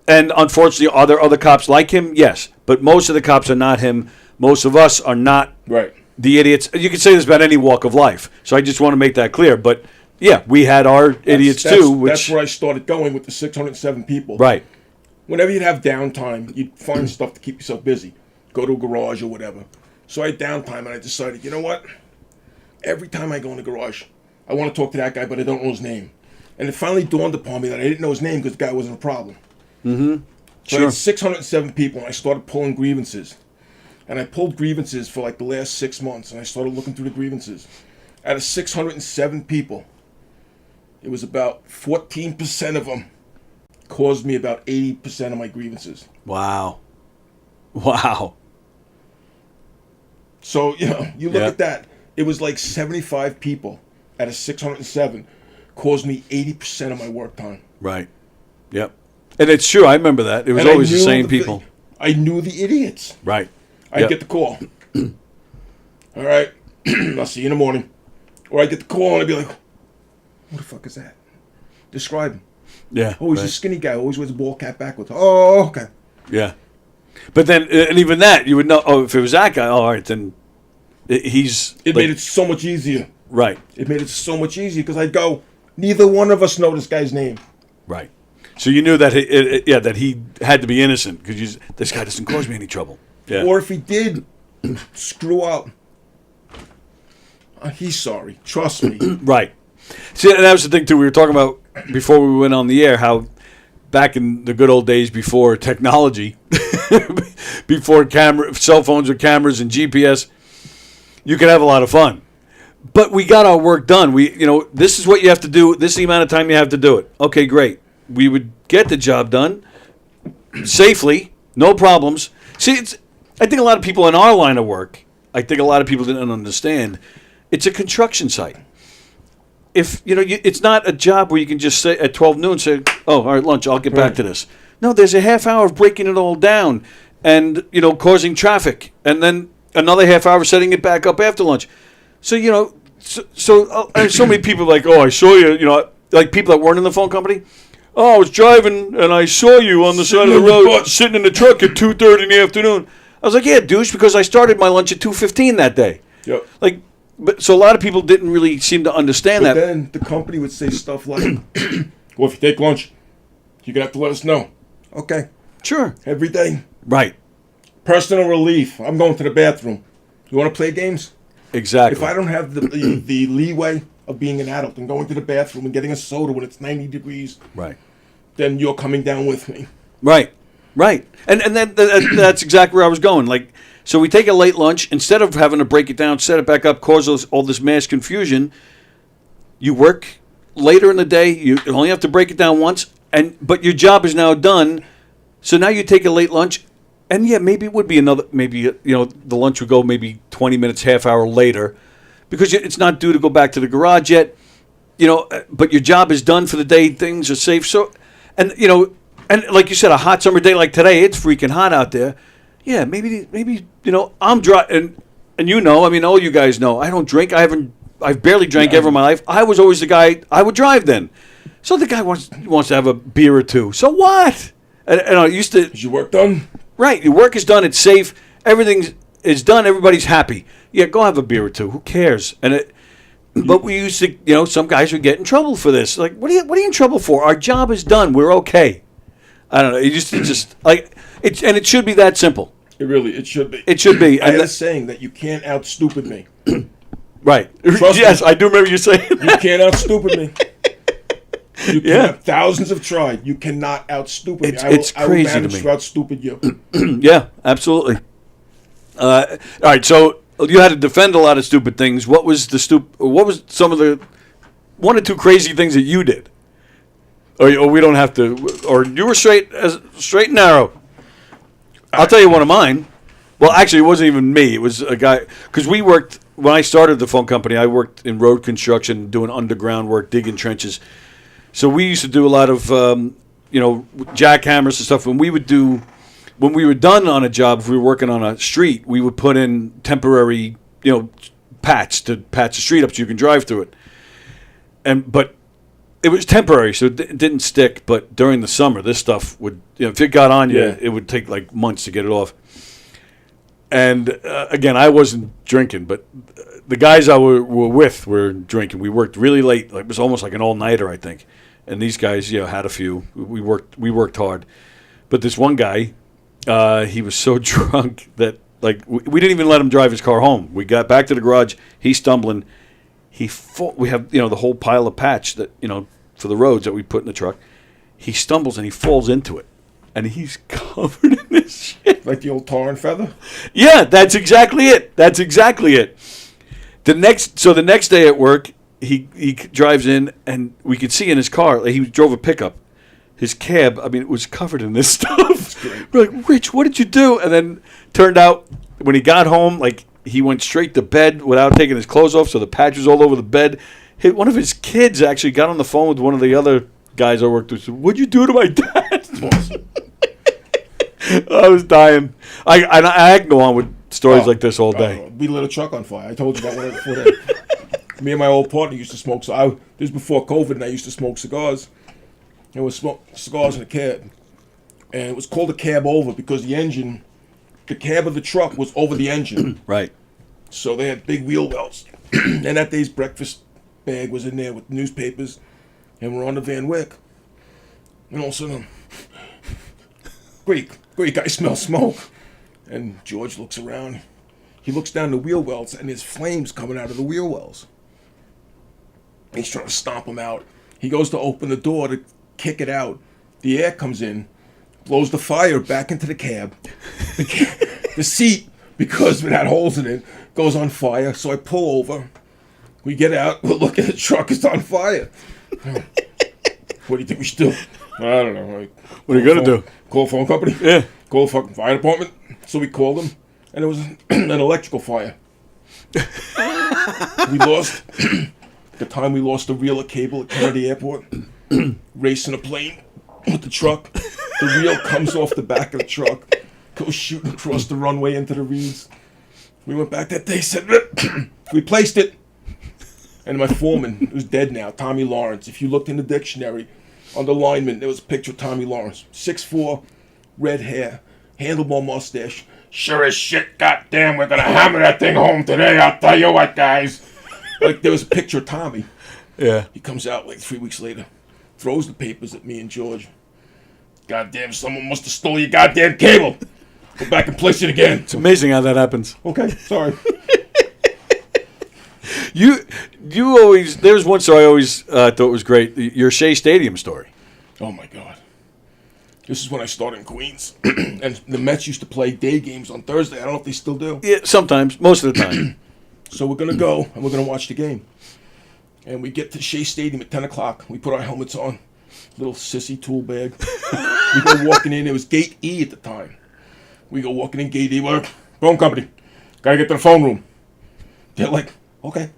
And unfortunately, are there other cops like him? Yes. But most of the cops are not him. Most of us are not Right. the idiots. You can say this about any walk of life. So I just want to make that clear. But, yeah, we had our idiots too. That's where I started going with the 607 people. Right. Whenever you'd have downtime, you'd find stuff to keep yourself busy. Go to a garage or whatever. So I had downtime, and I decided, you know what? Every time I go in the garage, I want to talk to that guy, but I don't know his name. And it finally dawned upon me that I didn't know his name because the guy wasn't a problem. So I had 607 people, and I started pulling grievances. And I pulled grievances for like the last 6 months, and I started looking through the grievances. Out of 607 people, it was about 14% of them caused me about 80% of my grievances. Wow. So, you look at that. It was like 75 people out of 607 caused me 80% of my work time. Right. Yep. And it's true. I remember that. It was And I always the knew same people. I knew the idiots. Right. I'd Yep. get the call. All right, I'll see you in the morning. Or I'd get the call and I'd be like, who the fuck is that? Describe him. Yeah. Oh, he's right. a skinny guy. Always wears a ball cap backwards. Oh, okay. Yeah. But then, and even that, you would know, oh, if it was that guy, oh, all right, then he's... It made it so much easier. Right. It made it so much easier because I'd go, neither one of us know this guy's name. Right. So you knew that that he had to be innocent because this guy doesn't cause me any trouble. Yeah. Or if he did screw up, he's sorry. Trust me. Right. See, and that was the thing too. We were talking about before we went on the air how back in the good old days before technology, before cell phones with cameras and GPS, you could have a lot of fun. But we got our work done. This is what you have to do. This is the amount of time you have to do it. Okay, great. We would get the job done safely, no problems. See, I think a lot of people in our line of work, I think a lot of people didn't understand. It's a construction site. If it's not a job where you can just say at 12 noon, say, "Oh, all right, lunch. I'll get back to this." No, there's a half hour of breaking it all down, and causing traffic, and then another half hour setting it back up after lunch. So so many people like, "Oh, I saw you." Like people that weren't in the phone company. Oh, I was driving and I saw you on the side of the road sitting in the truck at 2:30 in the afternoon. I was like, "Yeah, douche," because I started my lunch at 2:15 that day. Yep. So a lot of people didn't really seem to understand But that. then the company would say stuff like, well, if you take lunch, you're going to have to let us know. Okay. Sure. Every day. Right. Personal relief. I'm going to the bathroom. You want to play games? Exactly. If I don't have the leeway of being an adult and going to the bathroom and getting a soda when it's 90 degrees, Right. then you're coming down with me. Right. And that's exactly where I was going. So we take a late lunch. Instead of having to break it down, set it back up, cause all this mass confusion, you work later in the day. You only have to break it down once, but your job is now done. So now you take a late lunch, and yeah, maybe it would be the lunch would go maybe 20 minutes, half hour later, because it's not due to go back to the garage yet. But your job is done for the day. Things are safe. So, and like you said, a hot summer day like today, it's freaking hot out there. Yeah, maybe I'm driving, and all you guys know, I don't drink. I've barely drank ever in my life. I was always the guy. I would drive then. So the guy wants to have a beer or two. So what? And I used to. Is your work done? Right, your work is done. It's safe. Everything is done. Everybody's happy. Yeah, go have a beer or two. Who cares? But we used to, some guys would get in trouble for this. Like, what are you in trouble for? Our job is done. We're okay. I don't know. It just like it, and it should be that simple. It should be. It should be. I had a saying that you can't out stupid me. Right. Trust yes, me. I do remember you saying You that. can't out stupid me. You Yeah. can't. Thousands have tried. You cannot out stupid me. It's I will crazy to manage me. out stupid you. Yeah, absolutely. All right, so you had to defend a lot of stupid things. What was some of the one or two crazy things that you did? Or we don't have to. Or you were straight and narrow. I'll tell you one of mine. Well, actually, it wasn't even me. It was a guy because we worked when I started the phone company, I worked in road construction, doing underground work, digging trenches. So we used to do a lot of, jackhammers and stuff. When we were done on a job, if we were working on a street, we would put in temporary, patch to patch the street up so you can drive through it. But it was temporary, so it didn't stick. But during the summer, this stuff would, if it got on you, it would take like months to get it off. And again, I wasn't drinking, but the guys I were with were drinking. We worked really late. Like, it was almost like an all-nighter, I think. And these guys, had a few. We worked hard. But this one guy, he was so drunk that we didn't even let him drive his car home. We got back to the garage. He's stumbling. We have the whole pile of patch that for the roads that we put in the truck. He stumbles and he falls into it, and he's covered in this shit. Like the old tar and feather. Yeah, that's exactly it. The next day at work, he drives in, and we could see in his car. He drove a pickup. His cab, it was covered in this stuff. We're like, Rich, what did you do? And then turned out when he got home, he went straight to bed without taking his clothes off, so the patch was all over the bed. One of his kids actually got on the phone with one of the other guys I worked with. Said, "What'd you do to my dad?" I was dying. I can go on with stories like this all day. We lit a truck on fire. I told you about one before that. Me and my old partner used to smoke. So this was before COVID, and I used to smoke cigars. It was smoke cigars in a cab, and it was called a cab over because the cab of the truck was over the engine. Right. So they had big wheel wells, and that day's breakfast bag was in there with newspapers, and we're on the Van Wyck, and all of a sudden, great guy smells smoke, and George looks around. He looks down the wheel wells, and there's flames coming out of the wheel wells. He's trying to stomp them out. He goes to open the door to kick it out. The air comes in, blows the fire back into the cab. The seat, because it had holes in it, goes on fire. So I pull over. We get out. We look at the truck. It's on fire. What do you think we should do? I don't know. What are you going to do? Call a phone company? Yeah. Call the fucking fire department? So we called them, and it was an electrical fire. We lost... The time we lost the reel of cable at Kennedy Airport, racing a plane with the truck. The reel comes off the back of the truck, goes shooting across the runway into the reeds. We went back that day, said, we placed it. And my foreman, who's dead now, Tommy Lawrence, if you looked in the dictionary, on the lineman, there was a picture of Tommy Lawrence. 6'4", red hair, handlebar mustache. Sure as shit, goddamn, we're going to hammer that thing home today, I'll tell you what, guys. There was a picture of Tommy. Yeah. He comes out 3 weeks later, throws the papers at me and George. Goddamn, someone must have stole your goddamn cable. Go back and place it again. It's amazing how that happens. Okay, sorry. You always, there's one story I always thought was great. Your Shea Stadium story. Oh my God. This is when I started in Queens. And the Mets used to play day games on Thursday. I don't know if they still do. Yeah, sometimes, most of the time. So we're going to go, and we're going to watch the game. And we get to Shea Stadium at 10 o'clock. We put our helmets on. Little sissy tool bag. We go walking in. It was Gate E at the time. We go walking in Gate E. We're phone company. Got to get to the phone room. They're like, okay.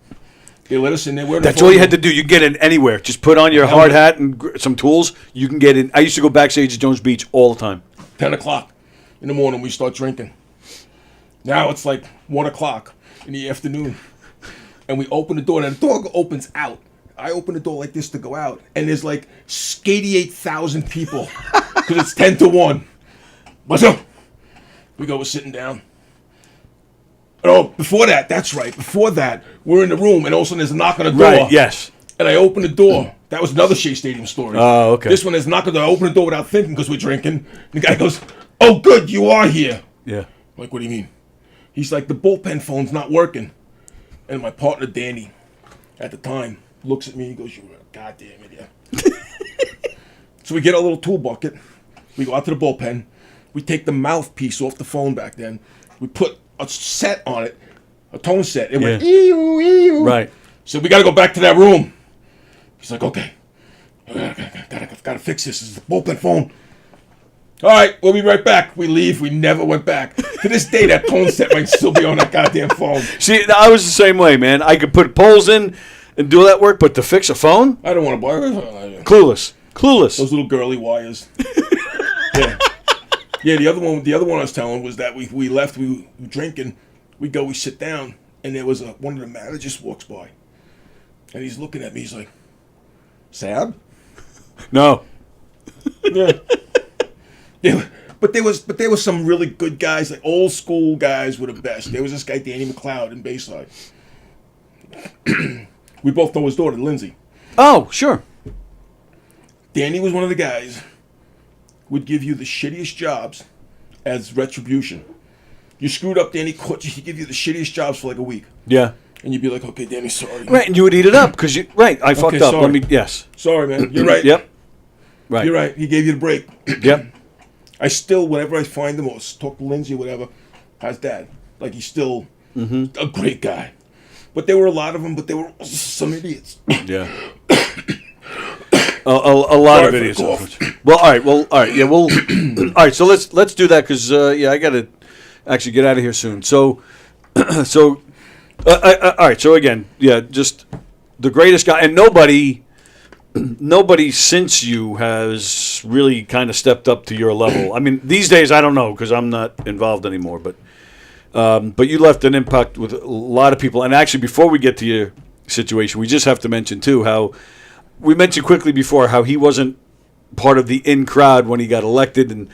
They let us in there. That's all you had to do. You can get in anywhere. Just put on your hard hat and some tools. You can get in. I used to go backstage at Jones Beach all the time. 10 o'clock in the morning, we start drinking. Now it's 1 o'clock in the afternoon. And we open the door, and the door opens out. I open the door like this to go out, and there's 88,000 people because it's 10 to 1. What's up? We go, we're sitting down. Oh, before that, that's right. Before that, we're in the room, and all of a sudden there's a knock on the door. Right, yes. And I open the door. That was another Shea Stadium story. Oh, okay. This one is knock on the door. I open the door without thinking because we're drinking. The guy goes, oh, good, you are here. Yeah. I'm like, what do you mean? He's like, the bullpen phone's not working. And my partner, Danny, at the time, looks at me and goes, you're a goddamn idiot. So we get our little tool bucket. We go out to the bullpen. We take the mouthpiece off the phone back then. We put a set on it, a tone set. It went, ee-oo, ee-oo. Right. So we got to go back to that room. He's like, okay, gotta fix this. This is the bullpen phone. All right, we'll be right back. We leave. We never went back. To this day, that tone set might still be on that goddamn phone. See, I was the same way, man. I could put polls in and do that work, but to fix a phone? I don't want to buy Clueless. those little girly wires. Yeah. Yeah, the other one I was telling was that we left, we were drinking, we sit down, and there was one of the managers walks by. And he's looking at me, he's like, Sab? No. Yeah. Yeah. But there was some really good guys, like old school guys were the best. There was this guy, Danny McLeod, in Bayside. We both know his daughter, Lindsay. Oh, sure. Danny was one of the guys would give you the shittiest jobs as retribution. You screwed up, Danny caught you, he'd give you the shittiest jobs for like a week. Yeah. And you'd be like, okay, Danny, sorry. Right, and you would eat it up because I fucked up. Sorry. Yes. Sorry, man. You're right. Yep. Right. You're right. He gave you the break. Yep. I still, whenever I find him or talk to Lindsay or whatever, how's Dad? Like, he's still a great guy. But there were a lot of them, but there were also some idiots. Yeah. A lot of idiots. Well, all right. Yeah, all right. So let's do that because I got to actually get out of here soon. So, all right. So again, just the greatest guy, and nobody since you has really kind of stepped up to your level. I mean, these days I don't know because I'm not involved anymore, but you left an impact with a lot of people. And actually, before we get to your situation, we just have to mention too how we mentioned quickly before how he wasn't part of the in crowd when he got elected, and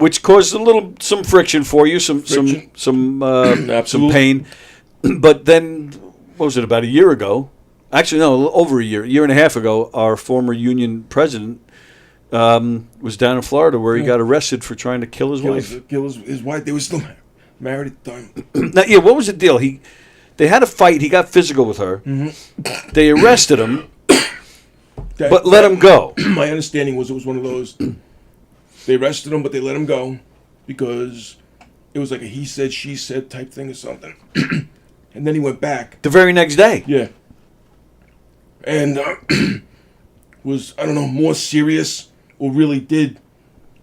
which caused some friction for you, some pain. But then, what was it, about a year ago? Actually, no, over a year and a half ago, our former union president was down in Florida where he got arrested for trying to kill his wife. Kill his wife. They were still married at the time. Now, what was the deal? They had a fight. He got physical with her. Mm-hmm. They arrested him, but let him go. My understanding was it was one of those. They arrested him, but they let him go because it was like a he said, she said type thing or something. And then he went back. The very next day. Yeah. And was, I don't know, more serious or really did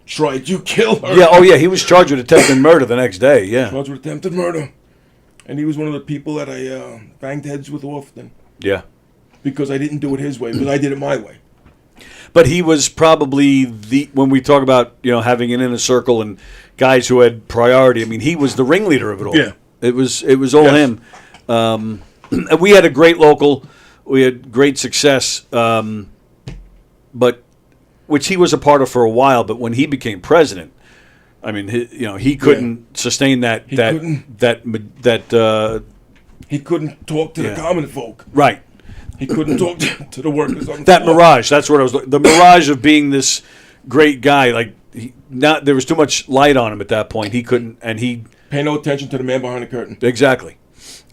try to kill her. Yeah, oh yeah, he was charged with attempted murder the next day, yeah. Charged with attempted murder. And he was one of the people that I banged heads with often. Yeah. Because I didn't do it his way, because I did it my way. But he was probably when we talk about, having an inner circle and guys who had priority, I mean, he was the ringleader of it all. Yeah. It was all him. And we had a great local. We had great success, but which he was a part of for a while. But when he became president, I mean, he couldn't sustain that. He couldn't talk to the common folk. Right. He couldn't talk to the workers on the that floor. mirage. That's what I was. The mirage of being this great guy. Like there was too much light on him at that point. He couldn't, and he pay no attention to the man behind the curtain. Exactly.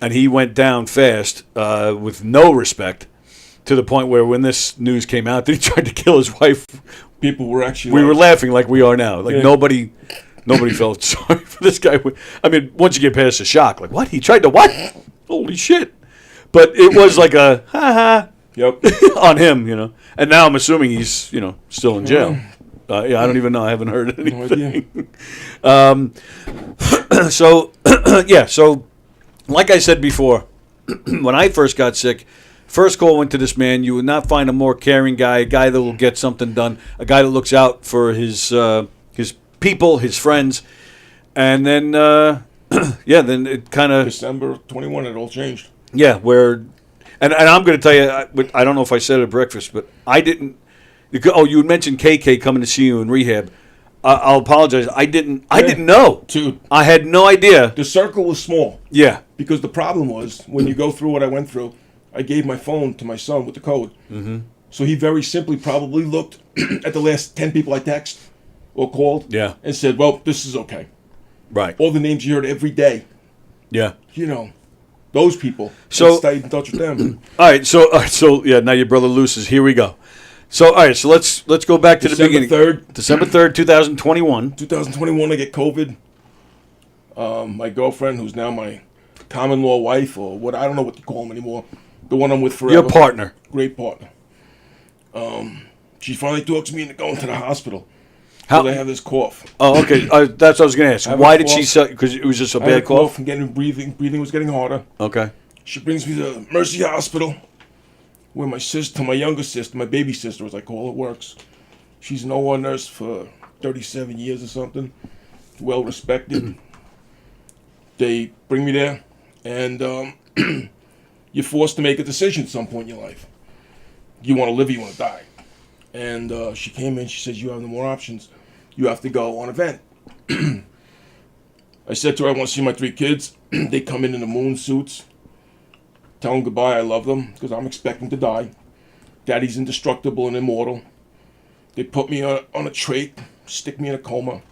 And he went down fast with no respect to the point where when this news came out that he tried to kill his wife, people were actually we were laughing like we are now. Like nobody felt sorry for this guy. I mean, once you get past the shock, like what? He tried to what? Holy shit. But it was like a ha-ha on him, And now I'm assuming he's, still in jail. I don't even know. I haven't heard anything. No idea. So like I said before, when I first got sick, first call went to this man. You would not find a more caring guy, a guy that will get something done, a guy that looks out for his people, his friends. And then, then it kind of... December 21, it all changed. Yeah, and I'm going to tell you, I don't know if I said it at breakfast, but I didn't... Oh, you had mentioned KK coming to see you in rehab. I'll apologize. I didn't know. Dude. I had no idea. The circle was small. Yeah. Because the problem was, when you go through what I went through, I gave my phone to my son with the code. Mm-hmm. So he very simply probably looked at the last 10 people I texted or called and said, well, this is okay. Right. All the names you heard every day. Yeah. Those people. So stay in touch with them. All right. So now your brother loses. Here we go. So, all right, so let's go back to the beginning. December 3rd, 2021. 2021, I get COVID. My girlfriend, who's now my common-law wife, or what, I don't know what to call him anymore. The one I'm with forever. Your partner. Great partner. She finally talks me into going to the hospital. How? I have this cough. Oh, okay. That's what I was going to ask. I have Why a did she? cough. Because it was just a I had a bad cough. and getting breathing was getting harder. Okay. She brings me to Mercy Hospital, where my younger sister, my baby sister, as I call her, works. She's an OR nurse for 37 years or something, well respected. They bring me there, and you're forced to make a decision at some point in your life. You want to live or you want to die. And she came in, she says, you have no more options. You have to go on a vent. I said to her, I want to see my 3 kids. They come in the moon suits. Tell them goodbye, I love them, because I'm expecting to die. Daddy's indestructible and immortal. They put me on a trait, stick me in a coma.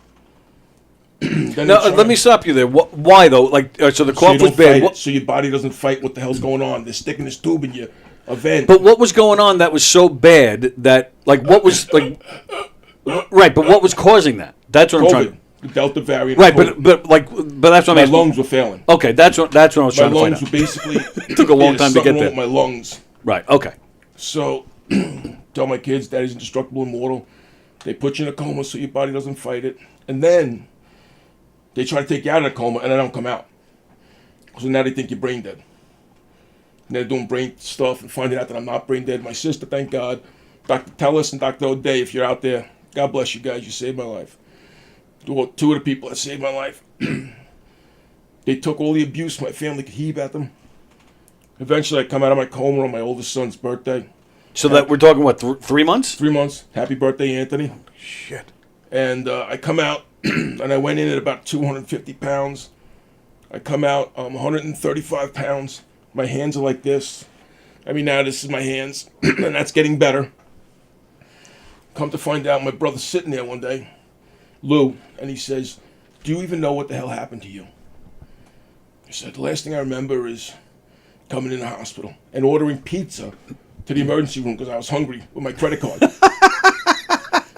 Now, let me stop you there. Why, though? So the cough was bad. So your body doesn't fight what the hell's going on. They're sticking this tube in you, a vent. But what was going on that was so bad that, what was, right, but what was causing that? That's what I'm trying to... The Delta variant. Right, but that's what I'm my asking. lungs were failing. Okay, that's what I was trying to find out. My lungs were basically... It took a long time to get there. With my lungs. Right, okay. So, tell my kids, Daddy's indestructible, immortal. They put you in a coma so your body doesn't fight it. And then, they try to take you out of the coma, and I don't come out. So now they think you're brain dead. And they're doing brain stuff and finding out that I'm not brain dead. My sister, thank God. Dr. Tellis and Dr. O'Day, if you're out there, God bless you guys. You saved my life. 2 of the people that saved my life. They took all the abuse my family could heave at them. Eventually, I come out of my coma on my oldest son's birthday. So that we're talking, what, 3 months? 3 months. Happy birthday, Anthony. Shit. And I come out, and I went in at about 250 pounds. I come out 135 pounds. My hands are like this. I mean, now this is my hands, and that's getting better. Come to find out, my brother's sitting there one day, Lou, and he says, do you even know what the hell happened to you? I said, the last thing I remember is coming in the hospital and ordering pizza to the emergency room because I was hungry with my credit card.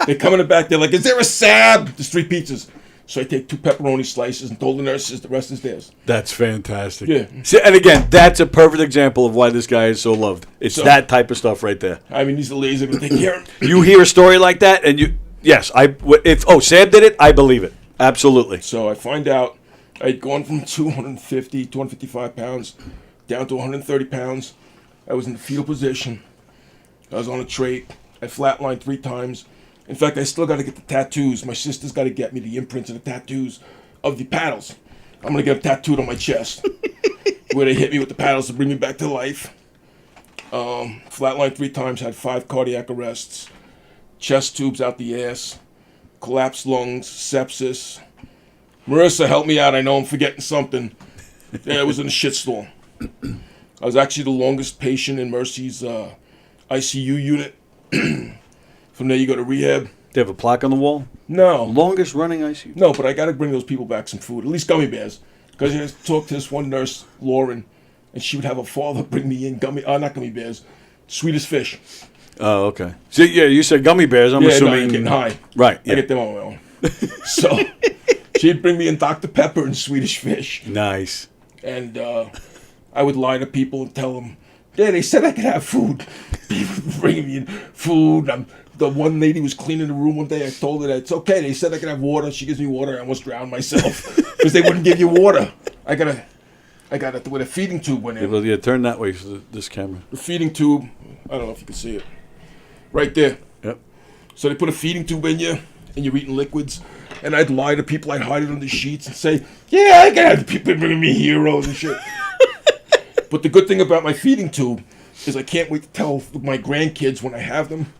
They come in the back, they're like, is there a Sab? There's 3 pizzas. So I take 2 pepperoni slices and told the nurses the rest is theirs. That's fantastic. Yeah. See, and again, that's a perfect example of why this guy is so loved. It's that type of stuff right there. I mean, these are the ladies that can take care of him. You hear a story like that, and yes, if Sam did it, I believe it. Absolutely. So I find out I'd gone from 255 pounds down to 130 pounds. I was in the fetal position. I was on a trait. I flatlined 3 times. In fact, I still got to get the tattoos. My sister's got to get me the imprints of the tattoos of the paddles. I'm going to get them tattooed on my chest where they hit me with the paddles to bring me back to life. Flatlined 3 times, had 5 cardiac arrests, chest tubes out the ass, collapsed lungs, sepsis. Marissa, help me out. I know I'm forgetting something. Yeah, it was in a shitstorm. I was actually the longest patient in Mercy's ICU unit. From there, you go to rehab. They have a plaque on the wall? No. Longest running ICU? No, but I got to bring those people back some food, at least gummy bears. Because I talked to this one nurse, Lauren, and she would have a father bring me in not gummy bears, Swedish fish. Oh, okay. So, yeah, you said gummy bears. I'm assuming. No, you're getting high. Right. Yeah. I get them on my own. So she'd bring me in Dr. Pepper and Swedish fish. Nice. And I would lie to people and tell them, yeah, they said I could have food. People bringing me in food. The one lady was cleaning the room one day. I told her that it's okay. They said I could have water. She gives me water. I almost drowned myself because they wouldn't give you water. I got it with a feeding tube went in. Yeah, turn that way for this camera. The feeding tube, I don't know if you can see it. Right there. Yep. So they put a feeding tube in you, and you're eating liquids. And I'd lie to people. I'd hide it under sheets and say, yeah, I got people bringing me heroes and shit. But the good thing about my feeding tube is I can't wait to tell my grandkids when I have them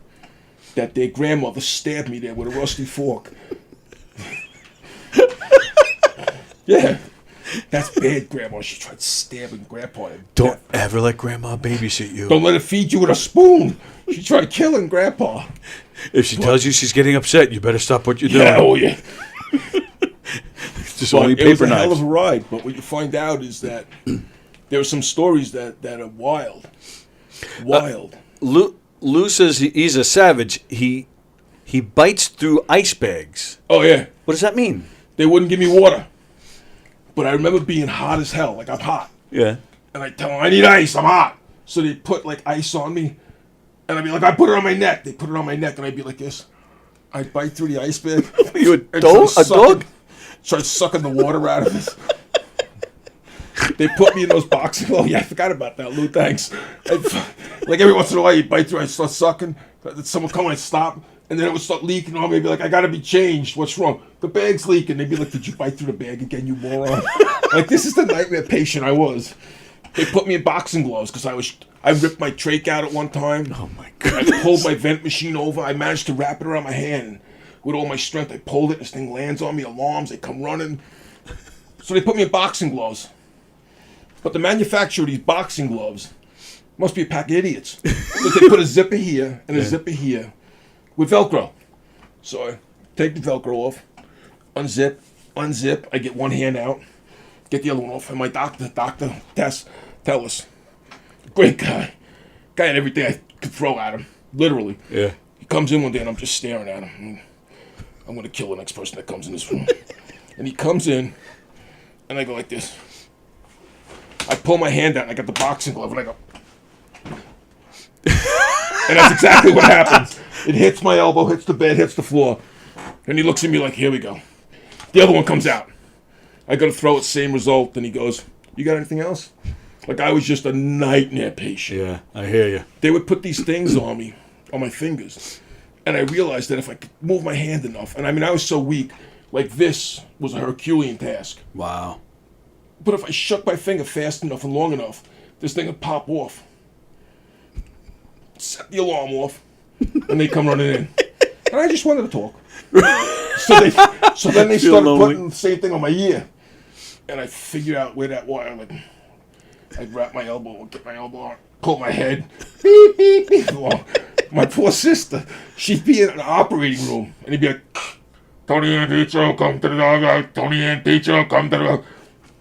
that their grandmother stabbed me there with a rusty fork. Yeah. That's bad, Grandma. She tried stabbing Grandpa to Don't death. ever let Grandma babysit you. Don't let her feed you with a spoon. She tried killing Grandpa. If she tells you she's getting upset, you better stop what you're doing. Yeah, oh yeah. Just only It was paper a hell of knives. a ride, but what you find out is that there are some stories that are wild. Wild. Lou says he's a savage. He bites through ice bags. Oh yeah. What does that mean? They wouldn't give me water. But I remember being hot as hell, like I'm hot. Yeah. And I tell them, I need ice, I'm hot. So they put like ice on me. And I'd be like, I put it on my neck. They put it on my neck and I'd be like this. I bite through the ice bag. You a and dog? start A dog? Start sucking the water out of it. They put me in those boxes. Oh, yeah, I forgot about that, Lou. Thanks. Like every once in a while, you bite through, I start sucking. Someone come, I stop, and then it would start leaking on me. I'd be like, I gotta be changed. What's wrong? The bag's leaking. They'd be like, did you bite through the bag again, you moron? Like, this is the nightmare patient I was. They put me in boxing gloves because I ripped my trach out at one time. Oh my god! I pulled my vent machine over. I managed to wrap it around my hand. With all my strength, I pulled it. This thing lands on me. Alarms. They come running. So they put me in boxing gloves. But the manufacturer of these boxing gloves must be a pack of idiots. Because they put a zipper here and a zipper here with Velcro. So I take the Velcro off, unzip. I get one hand out, get the other one off. And my doctor, tell us. Great guy. Guy had everything I could throw at him. Literally. Yeah. He comes in one day and I'm just staring at him. I'm going to kill the next person that comes in this room. And he comes in and I go like this. I pull my hand out and I got the boxing glove and I go. And that's exactly what happens. It hits my elbow, hits the bed, hits the floor. And he looks at me like, here we go. The other one comes out. I go to throw it, same result. And he goes, you got anything else? Like I was just a nightmare patient. Yeah, I hear you. They would put these things on me, on my fingers. And I realized that if I could move my hand enough, and I mean, I was so weak, like this was a Herculean task. Wow. But if I shook my finger fast enough and long enough, this thing would pop off. Set the alarm off, and they come running in. And I just wanted to talk. So then they started putting the same thing on my ear. And I figured out where that wire went. I'd wrap my elbow, get my elbow on, pull my head. Beep, beep, beep. Oh, my poor sister, she'd be in an operating room, and he'd be like, Tony and Pizza, come to the dog. Tony and Pizza, come to the dog.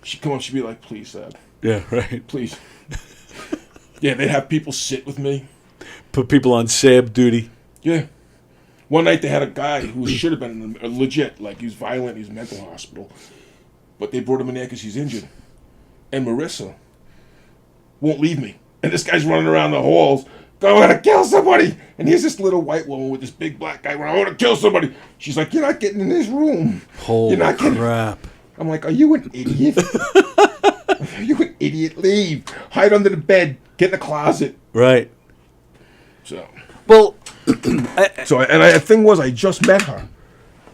She'd come up, she'd be like, please, Sab. Yeah, right. Please. Yeah, they'd have people sit with me. Put people on Sab duty. Yeah. One night they had a guy who should have been legit, like he was violent, he was in a mental hospital. But they brought him in there because he's injured. And Marissa won't leave me. And this guy's running around the halls, going to kill somebody. And here's this little white woman with this big black guy running, I want to kill somebody. She's like, you're not getting in this room. Holy You're not getting... crap. I'm like, are you an idiot? Are you an idiot? Leave. Hide under the bed. Get in the closet. Right. So... Well... The thing was, I just met her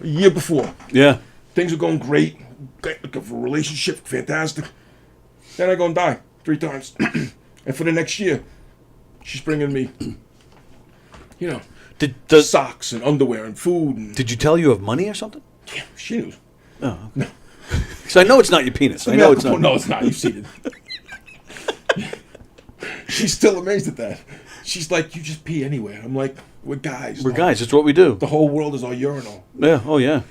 a year before. Yeah. Things were going great. Looking for a relationship, fantastic. Then I go and die 3 times. And for the next year, she's bringing me, socks and underwear and food. And, Did you tell you have money or something? yeah, she knew. Oh. No. Because I know it's not your penis. I know it's not. No, it's not. You've seen it. She's still amazed at that. She's like, you just pee anywhere. I'm like, we're guys. We're guys. It's what we do. The whole world is our urinal. Yeah. Oh, yeah.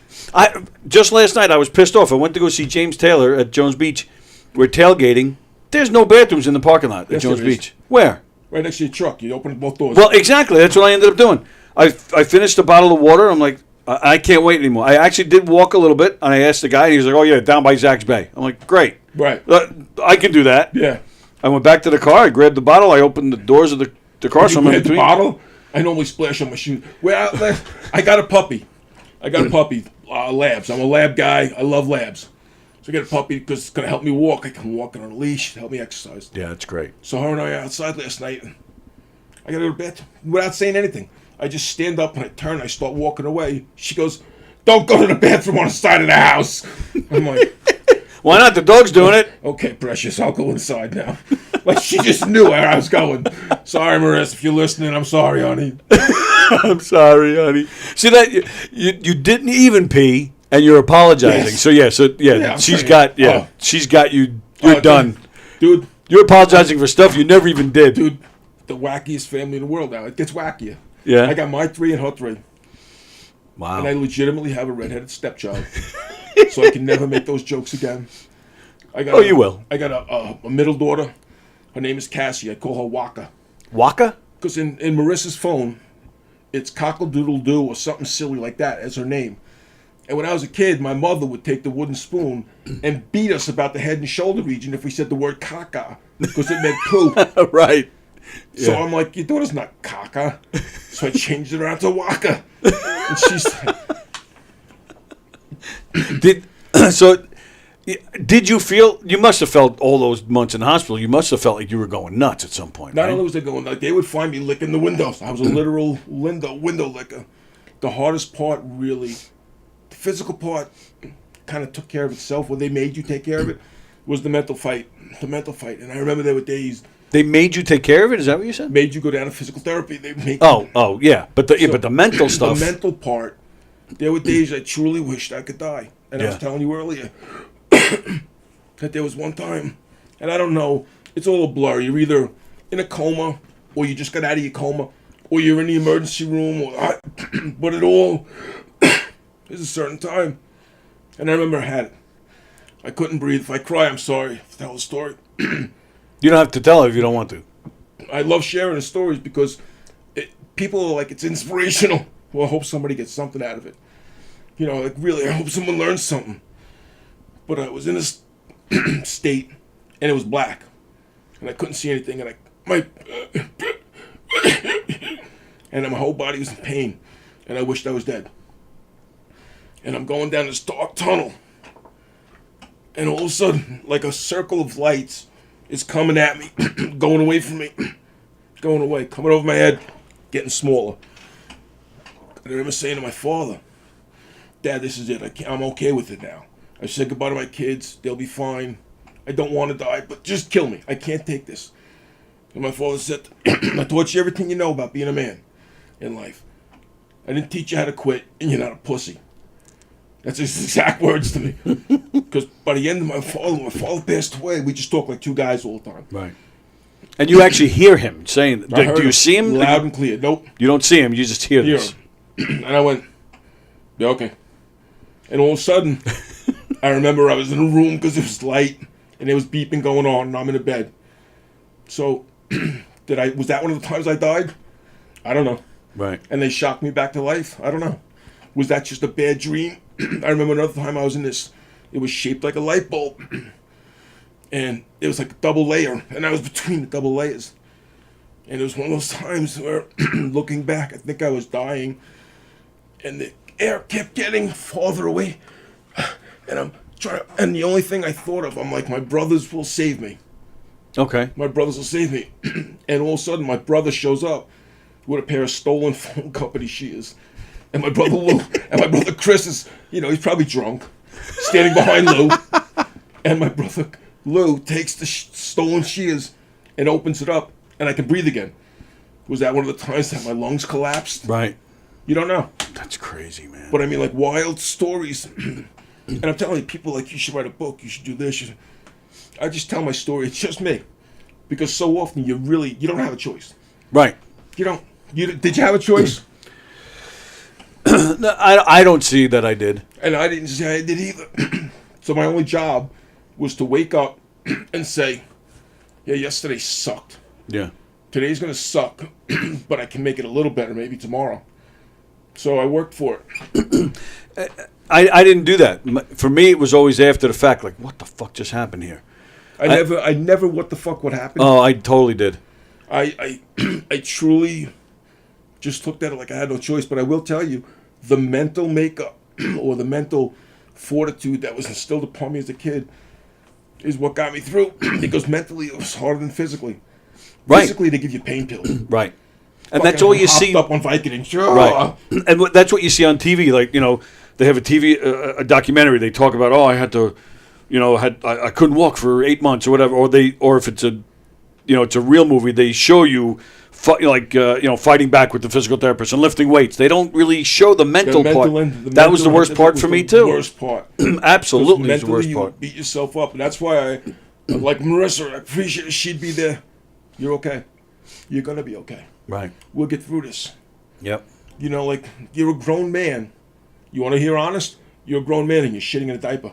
Just last night, I was pissed off. I went to go see James Taylor at Jones Beach. We're tailgating. There's no bathrooms in the parking lot at Yes, Jones there is. Beach. Where? Right next to your truck. You open both doors. Well, exactly. That's what I ended up doing. I finished a bottle of water. I'm like, I can't wait anymore. I actually did walk a little bit, and I asked the guy, and he was like, oh, yeah, down by Zach's Bay. I'm like, great. Right. I can do that. Yeah. I went back to the car. I grabbed the bottle. I opened the doors of the car. So I'm in the between. bottle? I normally splash on my shoes. I got a puppy. Labs. I'm a lab guy. I love labs. So I get a puppy because it's going to help me walk. I can walk on a leash, help me exercise. Yeah, that's great. So her and I are outside last night. I got to go to bed without saying anything. I just stand up and I turn. I start walking away. She goes, don't go to the bathroom on the side of the house. I'm like... Why not? The dog's doing it. Okay, precious, I'll go inside now. Like, she just knew where I was going. Sorry, Marissa, if you're listening, I'm sorry, honey. I'm sorry, honey. See that you didn't even pee, and you're apologizing. Yes. So she's got you. You're done, dude. You're apologizing for stuff you never even did, dude. The wackiest family in the world now. It gets wackier. Yeah. I got my 3 and her 3. Wow. And I legitimately have a redheaded stepchild, so I can never make those jokes again. You will. I got a middle daughter. Her name is Cassie. I call her Waka. Waka? Because in Marissa's phone, it's cockle-doodle-doo or something silly like that as her name. And when I was a kid, my mother would take the wooden spoon and beat us about the head and shoulder region if we said the word caca, because it meant poop. Right. So Yeah. I'm like, your daughter's not Kaka. So I changed it around to Waka. And she's like, Did you feel? You must have felt all those months in the hospital. You must have felt like you were going nuts at some point. not right? only was they going, like, they would find me licking the windows. I was a literal window licker. The hardest part, really, the physical part, kind of took care of itself. When they made you take care of it, was the mental fight. The mental fight. And I remember there were days They made you take care of it. Is that what you said? made you go down to physical therapy. They make Oh, yeah. But the mental stuff. The mental part. There were days I truly wished I could die. And I was Yeah. telling you earlier that there was one time, and I don't know, it's all a blur. You're either in a coma, or you just got out of your coma, or you're in the emergency room, but it all is a certain time. And I remember I had it. I couldn't breathe. If I cry, I'm sorry. Tell the story. You don't have to tell it if you don't want to. I love sharing the stories because people are like, it's inspirational. Well, I hope somebody gets something out of it. You know, like, really, I hope someone learns something. But I was in this state, and it was black, and I couldn't see anything, and and my whole body was in pain, and I wished I was dead. And I'm going down this dark tunnel, and all of a sudden, like a circle of lights is coming at me, going away from me, going away, coming over my head, getting smaller. And I remember saying to my father, Dad, this is it. I'm okay with it now. I said goodbye to my kids. They'll be fine. I don't want to die, but just kill me. I can't take this. And my father said, I taught you everything you know about being a man in life. I didn't teach you how to quit, and you're not a pussy. That's his exact words to me. Because by the end of my father passed away. We just talk like two guys all the time. Right. And you actually hear him saying, I heard do you see him? loud and clear? Nope. You don't see him. You just hear Hear this. him. And I went, yeah, okay. And all of a sudden, I remember I was in a room because it was light and there was beeping going on, and I'm in a bed. So, was that one of the times I died? I don't know. Right. And they shocked me back to life? I don't know. Was that just a bad dream? I remember another time I was in this, it was shaped like a light bulb. And it was like a double layer, and I was between the double layers. And it was one of those times where, looking back, I think I was dying, and the air kept getting farther away. And I'm trying to, and the only thing I thought of, I'm like, my brothers will save me. Okay. My brothers will save me. And all of a sudden, my brother shows up with a pair of stolen phone company shears. And my brother Lou, and my brother Chris is, he's probably drunk, standing behind Lou. And my brother Lou takes the stolen shears and opens it up, and I can breathe again. Was that one of the times that my lungs collapsed? Right. You don't know. That's crazy, man. But I mean, like, wild stories. And I'm telling you, people like, you should write a book, you should do this. I just tell my story. It's just me. Because so often you don't have a choice. Right. You don't. Did you have a choice? No, I don't see that I did. And I didn't say I did either. So my only job was to wake up and say, yeah, yesterday sucked. Yeah. Today's going to suck, but I can make it a little better maybe tomorrow. So I worked for it. I didn't do that. For me, it was always after the fact, like, what the fuck just happened here? I never what the fuck what happened. Oh, I totally did. I truly just looked at it like I had no choice. But I will tell you, the mental makeup or the mental fortitude that was instilled upon me as a kid is what got me through. Because mentally it was harder than physically. Right. Physically, they give you pain pills. Right. And that's all you see. Up on Vicodin. Sure. Right. And that's what you see on TV. Like, they have a documentary. They talk about, I had to, I couldn't walk for 8 months or whatever. Or if it's it's a real movie, they show you, fighting back with the physical therapist and lifting weights. They don't really show the mental part. That was the worst part for me too. Worst part. Absolutely, was the worst you part. Beat yourself up, and that's why I like Marissa. I appreciate she'd be there. You're okay. You're gonna be okay. Right. We'll get through this. Yep. You're a grown man. You want to hear honest? You're a grown man and you're shitting in a diaper.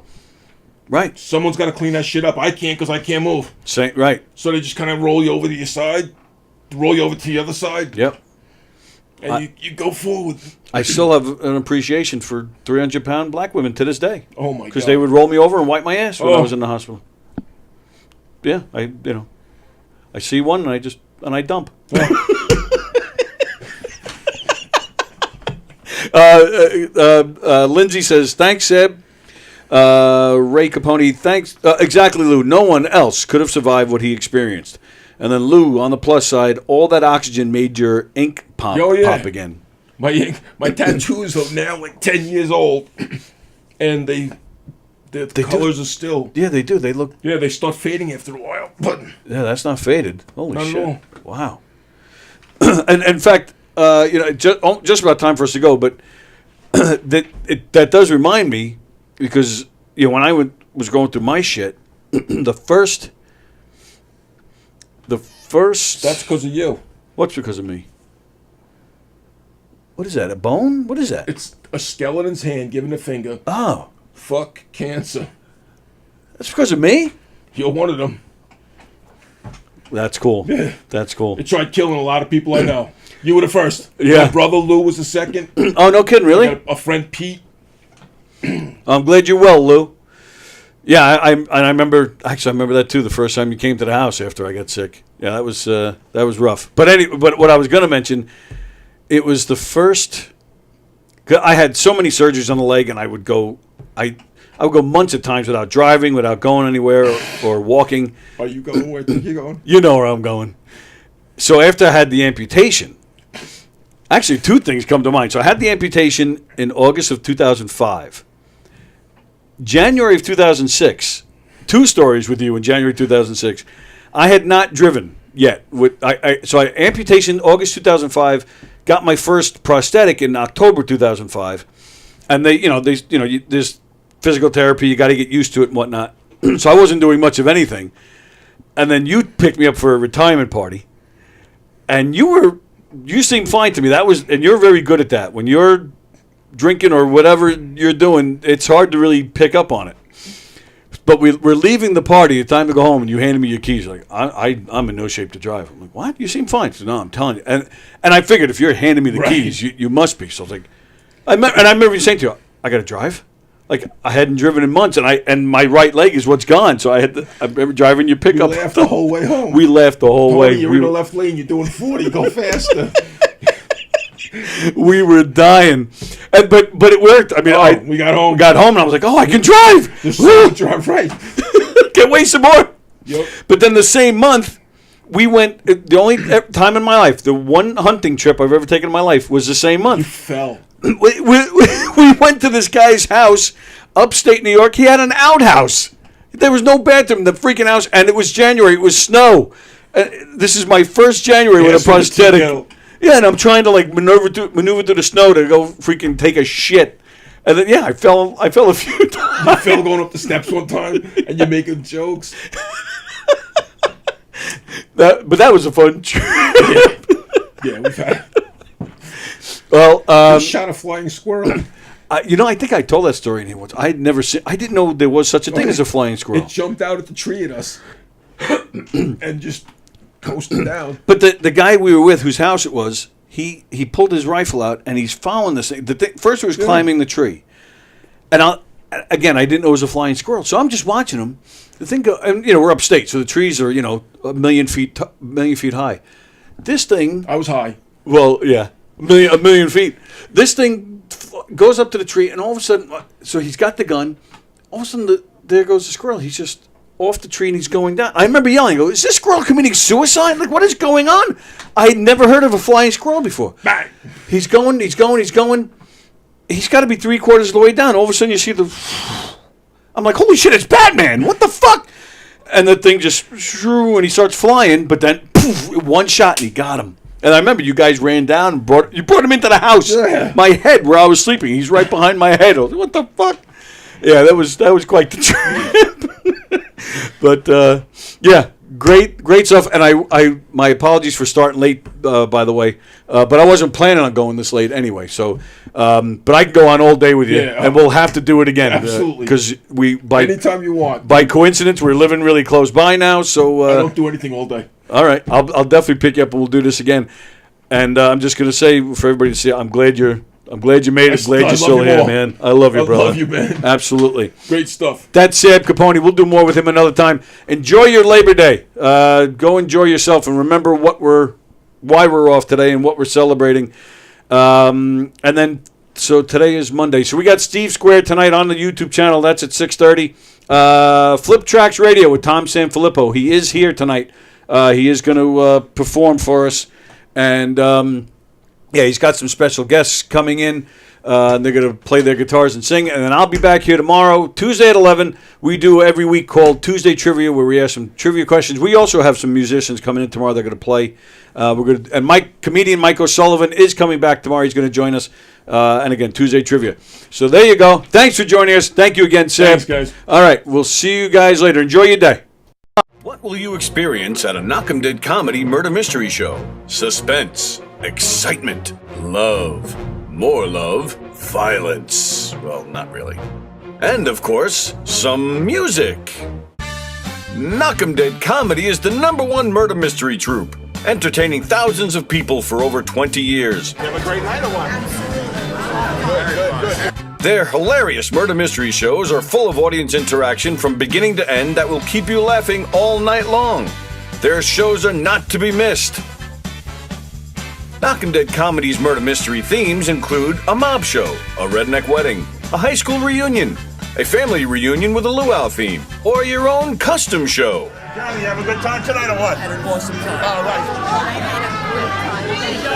Right. Someone's got to clean that shit up. I can't because I can't move. Right. So they just kind of roll you over to your side, roll you over to the other side. Yep. And you go forward. I still have an appreciation for 300-pound black women to this day. Oh, my God. Because they would roll me over and wipe my ass when I was in the hospital. Yeah, I see one and I just and I dump. Lindsay says, thanks, Seb. Ray Caponi, thanks. Exactly, Lou. No one else could have survived what he experienced. And then Lou, on the plus side, all that oxygen made your ink pop again. My tattoos are now like 10 years old, and the colors are still. Yeah, they do. They look. Yeah, they start fading after a while. But yeah, that's not faded. Holy not shit! at all. Wow. And in fact, just about time for us to go. But that does remind me, because when I was going through my shit, the first. That's because of you. What's because of me? What is that? A bone? What is that? It's a skeleton's hand giving a finger. Oh. Fuck cancer. That's because of me? You're one of them. That's cool. Yeah. That's cool. It tried killing a lot of people I know. You were the first. Yeah. My brother Lou was the second. Oh, no kidding, really? I got a friend Pete. I'm glad you're well, Lou. Yeah, I remember. Actually, I remember that too. The first time you came to the house after I got sick. Yeah, that was rough. But what I was going to mention, it was the first. I had so many surgeries on the leg, and I would go months at times without driving, without going anywhere or walking. Are you going where I think you're going? You know where I'm going. So after I had the amputation, actually two things come to mind. So I had the amputation in August of 2005. January of 2006, two stories with you in January 2006. I had not driven yet. So amputation August 2005, got my first prosthetic in October 2005, and there's physical therapy. You got to get used to it and whatnot. So I wasn't doing much of anything, and then you picked me up for a retirement party, and you seemed fine to me. And you're very good at that when you're drinking or whatever you're doing. It's hard to really pick up on it. But we're leaving the party. It's time to go home, and you handed me your keys. Like I'm in no shape to drive. I'm like, what? You seem fine. So, no, I'm telling you. And I figured if you're handing me the keys, you must be. So I was like, I remember you saying to you, I got to drive. Like I hadn't driven in months, and my right leg is what's gone. So I remember driving your pickup. We laughed the whole way home. We laughed the whole way. You're in the left lane. You're doing 40. Go faster. We were dying, but it worked. I mean, we got home. And I was like, I can drive. Just drive right. Can't wait some more. Yep. But then the same month, we went. The only time in my life, the one hunting trip I've ever taken in my life was the same month. You fell. We went to this guy's house, upstate New York. He had an outhouse. There was no bathroom in the freaking house, and it was January. It was snow. This is my first January with a prosthetic. Yeah, and I'm trying to maneuver through the snow to go freaking take a shit, and then I fell a few times. You fell going up the steps one time, and you're making jokes. But that was a fun trip. Yeah, we've had. Well, you shot a flying squirrel. I think I told that story in here once. I didn't know there was such a thing as a flying squirrel. It jumped out at the tree at us, and just coasting down. But the guy we were with, whose house it was, he pulled his rifle out and he's following this thing. First, he was climbing the tree, and I didn't know it was a flying squirrel, so I'm just watching him. The thing, and we're upstate, so the trees are a million feet high. This thing, I was high. Well, yeah, a million feet. This thing goes up to the tree, and all of a sudden, so he's got the gun. All of a sudden, there goes the squirrel. He's just off the tree and he's going down. I remember yelling, is this squirrel committing suicide? Like, what is going on? I had never heard of a flying squirrel before. Bang. He's going. He's got to be 3/4 of the way down. All of a sudden you see I'm like, holy shit, it's Batman. What the fuck? And the thing just shrew, and he starts flying, but then poof, one shot and he got him. And I remember you guys ran down and brought him into the house. Yeah. My head where I was sleeping. He's right behind my head. I was like, what the fuck? Yeah, that was quite the trip. But yeah, great stuff. And I my apologies for starting late, by the way. But I wasn't planning on going this late anyway. So, but I can go on all day with you, and we'll have to do it again. Absolutely, because anytime you want. By coincidence, we're living really close by now. So I don't do anything all day. All right, I'll definitely pick you up and we'll do this again. And I'm just going to say for everybody to see, I'm glad you're I'm glad you made it. Glad you're still here, man. I love you, brother. I love you, man. Absolutely. Great stuff. That's Sab Caponi. We'll do more with him another time. Enjoy your Labor Day. Go enjoy yourself and remember why we're off today and what we're celebrating. And then, so today is Monday. So we got Steve Square tonight on the YouTube channel. That's at 6:30. Flip Tracks Radio with Tom Sanfilippo. He is here tonight. He is going to perform for us. And, yeah, he's got some special guests coming in. They're going to play their guitars and sing. And then I'll be back here tomorrow, Tuesday at 11. We do every week called Tuesday Trivia, where we ask some trivia questions. We also have some musicians coming in tomorrow. They're going to play. Comedian Mike O'Sullivan is coming back tomorrow. He's going to join us. And again, Tuesday Trivia. So there you go. Thanks for joining us. Thank you again, Sam. Thanks, guys. All right. We'll see you guys later. Enjoy your day. What will you experience at a Knockem Dead Comedy Murder Mystery Show? Suspense, excitement, love, more love, violence. Well, not really. And, of course, some music. Knockem Dead Comedy is the #1 murder mystery troupe, entertaining thousands of people for over 20 years. Have a great night or what? Their hilarious murder mystery shows are full of audience interaction from beginning to end that will keep you laughing all night long. Their shows are not to be missed. Knockem Dead Comedy's murder mystery themes include a mob show, a redneck wedding, a high school reunion, a family reunion with a luau theme, or your own custom show. Johnny, you have a good time tonight or what? Had an awesome time. All right.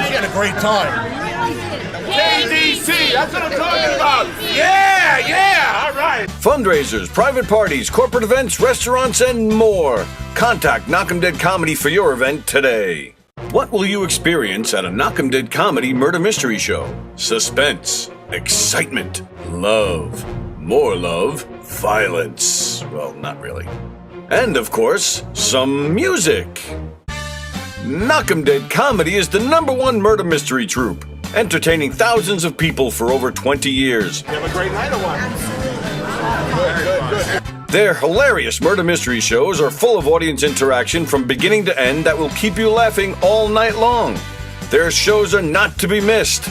She had a great time. KDC, that's what I'm talking about. Yeah, all right. Fundraisers, private parties, corporate events, restaurants, and more. Contact Knockem Dead Comedy for your event today. What will you experience at a Knockem Dead Comedy Murder Mystery Show? Suspense, excitement, love, more love, violence. Well, not really. And, of course, some music. Knockem Dead Comedy is the #1 murder mystery troupe, entertaining thousands of people for over 20 years. Have a great night or what? Good. Their hilarious murder mystery shows are full of audience interaction from beginning to end that will keep you laughing all night long. Their shows are not to be missed.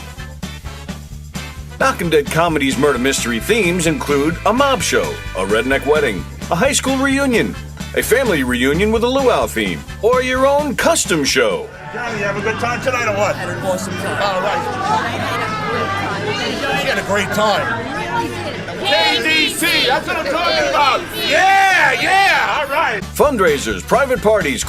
Knockem Dead Comedy's murder mystery themes include a mob show, a redneck wedding, a high school reunion, a family reunion with a luau theme, or your own custom show. Johnny, you have a good time tonight or what? Had an awesome time. All right. She had a great time. KDC, that's what I'm talking about. Yeah, all right. Fundraisers, private parties,